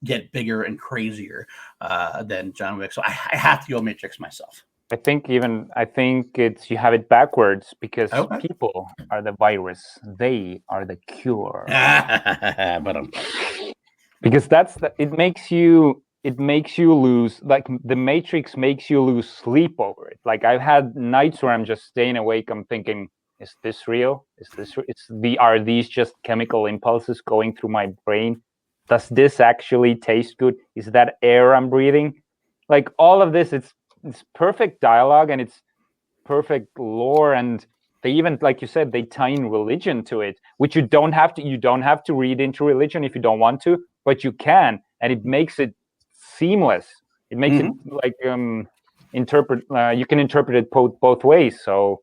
get bigger and crazier than John Wick. So I have to go Matrix myself. I think it's you have it backwards because people are the virus, they are the cure. Because it makes you lose, like the Matrix makes you lose sleep over it. Like I've had nights where I'm just staying awake. I'm thinking, is this real? Are these just chemical impulses going through my brain? Does this actually taste good? Is that air I'm breathing? Like all of this, it's perfect dialogue and it's perfect lore, and they even, like you said, they tie in religion to it, which you don't have to read into religion if you don't want to, but you can, and it makes it seamless. It makes it like you can interpret it both ways. So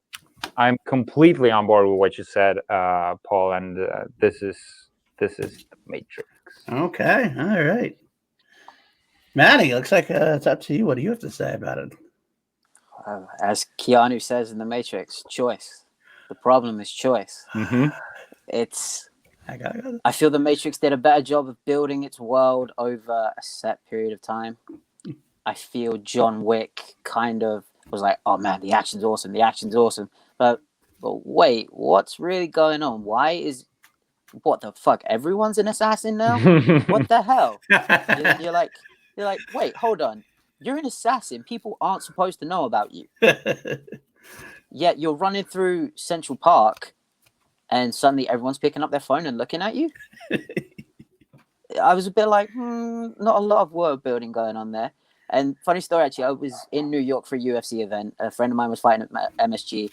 I'm completely on board with what you said, Paul, and this is the Matrix. Okay, all right. Matty, looks like it's up to you. What do you have to say about it? As Keanu says in The Matrix, choice. The problem is choice. Mm-hmm. It's I feel The Matrix did a better job of building its world over a set period of time. I feel John Wick kind of was like, oh man, the action's awesome. But wait, what's really going on? What the fuck? Everyone's an assassin now? What the hell? You're like, wait, hold on. You're an assassin. People aren't supposed to know about you. Yet you're running through Central Park and suddenly everyone's picking up their phone and looking at you. I was a bit like, not a lot of world building going on there. And funny story, actually, I was in New York for a UFC event. A friend of mine was fighting at MSG.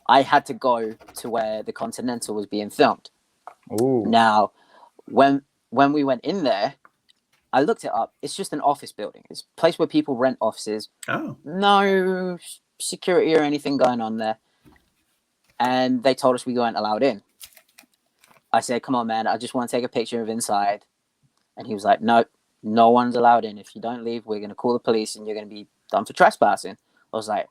I had to go to where the Continental was being filmed. Ooh. Now, when we went in there, I looked it up. It's just an office building. It's a place where people rent offices. Oh. No security or anything going on there. And they told us we weren't allowed in. I said, come on, man, I just want to take a picture of inside. And he was like, nope, no one's allowed in. If you don't leave, we're going to call the police and you're going to be done for trespassing. I was like,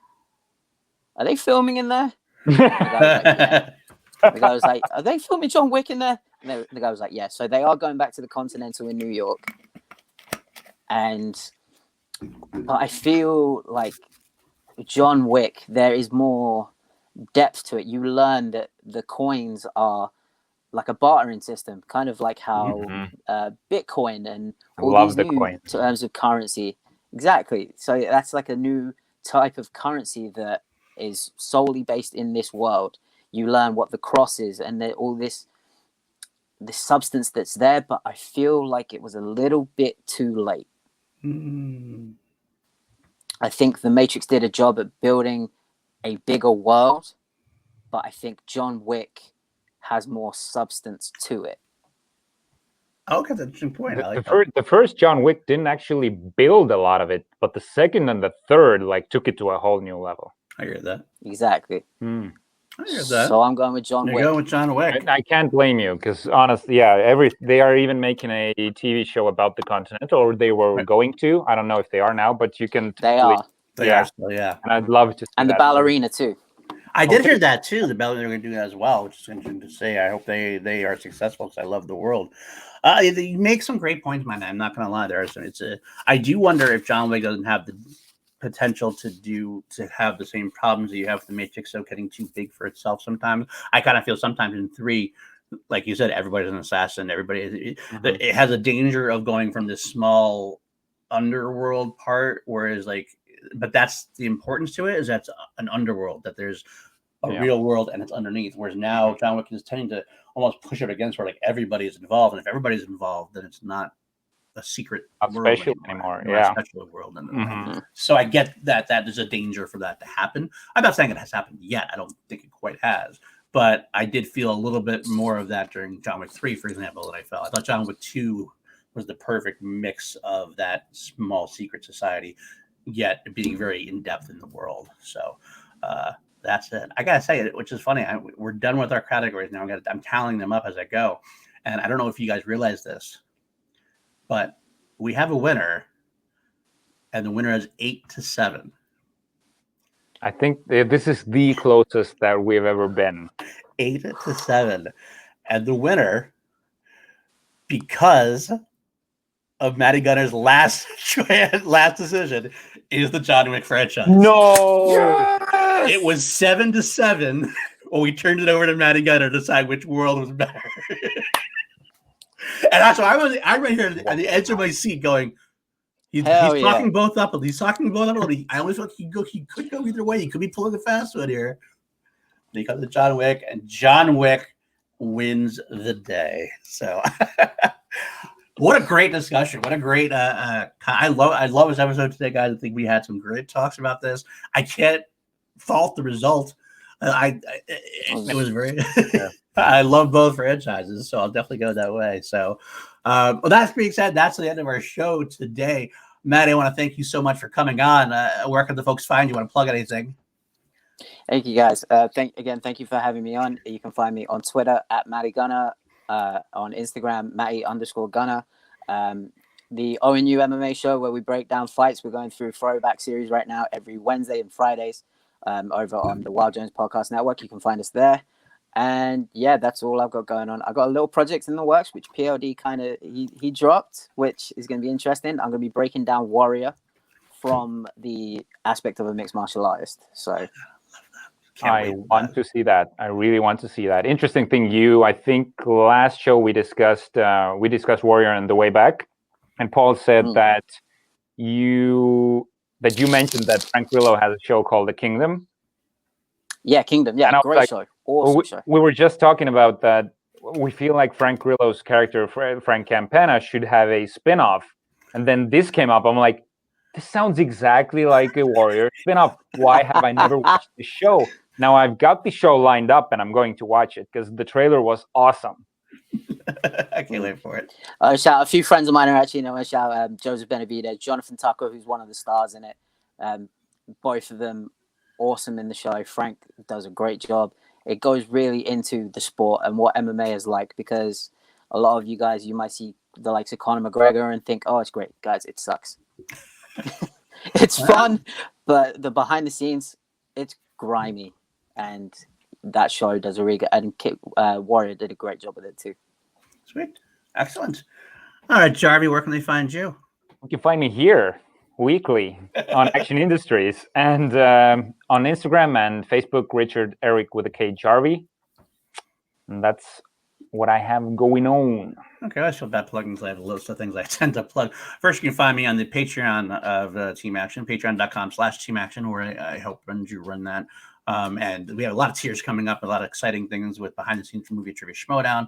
are they filming in there? The guy was like, are they filming John Wick in there? And the guy was like, yeah. So they are going back to the Continental in New York. But I feel like John Wick, there is more depth to it. You learn that the coins are like a bartering system, kind of like how Bitcoin and all these new terms of currency. Exactly. So that's like a new type of currency that is solely based in this world. You learn what the cross is and all this substance that's there, but I feel like it was a little bit too late. I think The Matrix did a job at building a bigger world, but I think John Wick has more substance to it. Okay, that's an interesting point. The first John Wick didn't actually build a lot of it, but the second and the third took it to a whole new level. I hear that. Exactly. I hear that. So I'm going with John Wick. You're going with John Wick. I can't blame you because honestly, they are even making a TV show about the Continental, or they were going to. I don't know if they are now, but you can. They are. They are still, yeah. And I'd love to see and the ballerina too. I did hear that too. The ballerina are going to do that as well, which is interesting to say. I hope they are successful because I love the world. You make some great points, man. I'm not going to lie. I do wonder if John Wick doesn't have the potential to have the same problems that you have with the Matrix, so getting too big for itself sometimes. I kind of feel sometimes in 3, like you said, everybody's an assassin. It has a danger of going from this small underworld part, whereas but that's the importance to it, is that's an underworld, that there's a real world and it's underneath. Whereas now John Wick is tending to almost push it against where everybody's involved, and if everybody's involved, then it's not a secret world anymore. Yeah, a special world. So I get that there's a danger for that to happen. I'm not saying it has happened yet. I don't think it quite has, but I did feel a little bit more of that during John Wick 3, for example, that I felt. I thought John Wick 2 was the perfect mix of that small secret society, yet being very in-depth in the world. So that's it. I gotta say it, which is funny. We're done with our categories now. I'm tallying them up as I go, and I don't know if you guys realize this, but we have a winner, and the winner is 8-7. I think this is the closest that we've ever been. 8-7, and the winner, because of Matty Gunner's last decision, is the John Wick franchise. No, yes! It was 7-7. Well, we turned it over to Matty Gunner to decide which world was better. And that's why I'm right here at the edge of my seat going, he's talking both up. He's talking both up. I always thought he could go either way. He could be pulling a fast one here. They cut to John Wick, and John Wick wins the day. So what a great discussion. What a great I love this episode today, guys. I think we had some great talks about this. I can't fault the result. It was very I love both franchises, so I'll definitely go that way. So well, that being said, that's the end of our show today. Matty, I want to thank you so much for coming on. Where can the folks find you? Want to plug anything? Thank you, guys. Thank you for having me on. You can find me on Twitter at Matty Gunner, on Instagram, Matty_Gunner. The ONU MMA show where we break down fights. We're going through throwback series right now every Wednesday and Fridays over on the Wild Jones Podcast Network. You can find us there. And yeah, that's all I've got going on. I got a little project in the works, which PLD kind of he dropped, which is going to be interesting. I'm going to be breaking down Warrior from the aspect of a mixed martial artist. So I want to see that. I really want to see that. Interesting thing, I think last show we discussed Warrior on the way back, and Paul said that you mentioned that Frank Grillo has a show called The Kingdom. Yeah, Kingdom. Yeah, great show. Awesome show. We were just talking about that. We feel like Frank Grillo's character, Frank Campana, should have a spin-off. And then this came up. I'm like, this sounds exactly like a Warrior spin-off. Why have I never watched the show? Now I've got the show lined up and I'm going to watch it because the trailer was awesome. I can't wait for it. Shout a few friends of mine are actually, shout Joseph Benavidez, Jonathan Tucker, who's one of the stars in it. Both of them awesome in the show. Frank does a great job. It goes really into the sport and what MMA is like, because a lot of you guys, you might see the likes of Conor McGregor and think, oh, it's great. Guys, it sucks. It's fun, but the behind the scenes, it's grimy. And that show does a really good, and Warrior did a great job with it too. Sweet. Excellent. All right, Jarvi, where can they find you? You can find me here weekly on Action Industries and on Instagram and Facebook, Richard Eric with a K Jarvi. And that's what I have going on. Okay, I feel bad plugging because I have a list of things I tend to plug. First, you can find me on the Patreon of Team Action, patreon.com/Team Action, where I help run that. And we have a lot of tiers coming up, a lot of exciting things with behind the scenes from Movie Trivia Schmodown.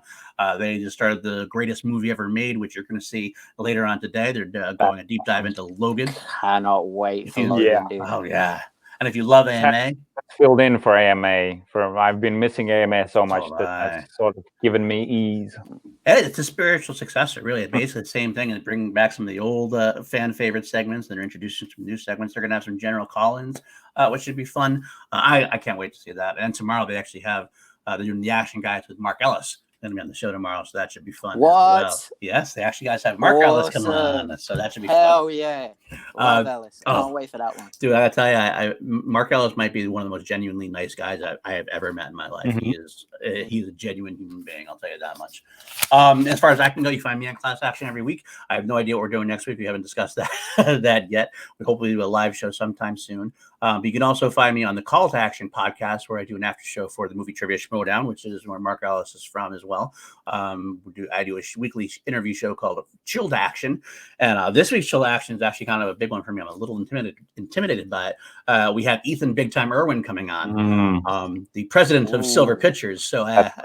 They just started the greatest movie ever made, which you're going to see later on today. They're going a deep dive into Logan. Cannot wait for Logan, dude. Oh, yeah. And if you love AMA, filled in for AMA. I've been missing AMA so much that's sort of given me ease. It's a spiritual successor, really. It's basically the same thing, and bringing back some of the old fan favorite segments. They're introducing some new segments. They're going to have some general call-ins, which should be fun. I can't wait to see that. And tomorrow they actually have they're doing the Action Guys with Mark Ellis. Going to be on the show tomorrow, so that should be fun. What? As well. Yes, they actually guys have Mark Ellis coming on, so that should be fun. Hell yeah. Love Ellis. Can't wait for that one. Dude, I gotta tell you, Mark Ellis might be one of the most genuinely nice guys I have ever met in my life. Mm-hmm. He's a genuine human being, I'll tell you that much. As far as I can go, you find me on Class Action every week. I have no idea what we're doing next week. We haven't discussed that yet. We hopefully do a live show sometime soon. But you can also find me on the Call to Action podcast, where I do an after show for the Movie Trivia Schmodown, which is where Mark Ellis is from as well. I do a weekly interview show called Chilled Action, and this week's Chilled Action is actually kind of a big one for me. I'm a little intimidated by it. We have Ethan Big Time Irwin coming on, the president of Silver Pictures. So that's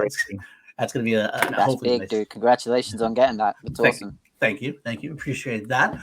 going to be that's big, nice. Dude. Congratulations on getting that. That's awesome. Thank you. Appreciate that.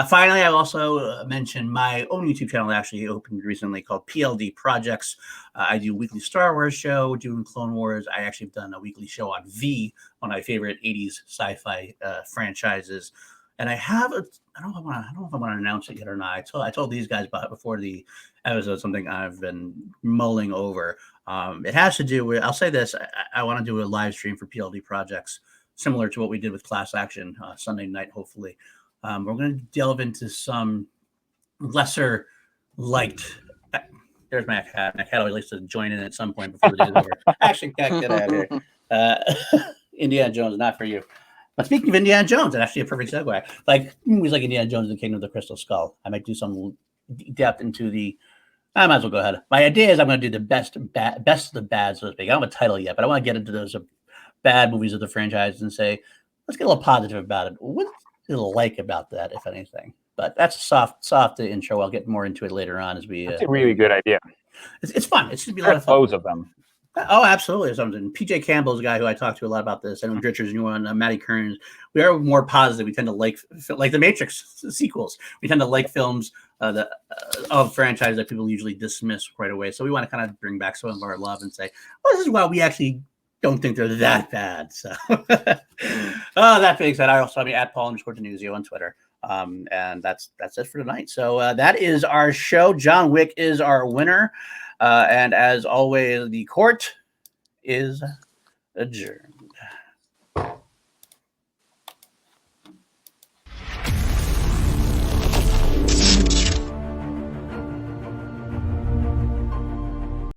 Finally, I also mentioned my own YouTube channel that actually opened recently called PLD Projects. I do a weekly Star Wars show, doing Clone Wars. I actually have done a weekly show on V, one of my favorite 80s sci-fi franchises. And I don't know if I want to announce it yet or not. I told these guys about it before the episode, something I've been mulling over. It has to do with, I'll say this, I want to do a live stream for PLD Projects, similar to what we did with Class Action Sunday night, hopefully. We're going to delve into some lesser liked. There's my cat. My cat always likes to join in at some point before the day is over. Actually, cat, get out of here. Indiana Jones, not for you. But speaking of Indiana Jones, that's actually a perfect segue. Like movies like Indiana Jones and the Kingdom of the Crystal Skull. I might do some depth into the. I might as well go ahead. My idea is I'm going to do the best of the bad, so to speak. I don't have a title yet, but I want to get into those bad movies of the franchise and say, let's get a little positive about it. What's it like about that, if anything? But that's a soft intro. I'll get more into it later on as we. That's a really good idea. It's fun. It's going to be a lot of fun. Loads of them. Oh, absolutely. Something. PJ Campbell's a guy who I talked to a lot about this. And Richard's new one, Matty Kearns. We are more positive. We tend to like the Matrix sequels. We tend to like films of franchise that people usually dismiss right away. So we want to kind of bring back some of our love and say, well, this is why we actually don't think they're that bad. So, that being said, I also have me at Paul_DiNuzzo on Twitter. And that's it for tonight. So that is our show. John Wick is our winner. And as always, the court is adjourned.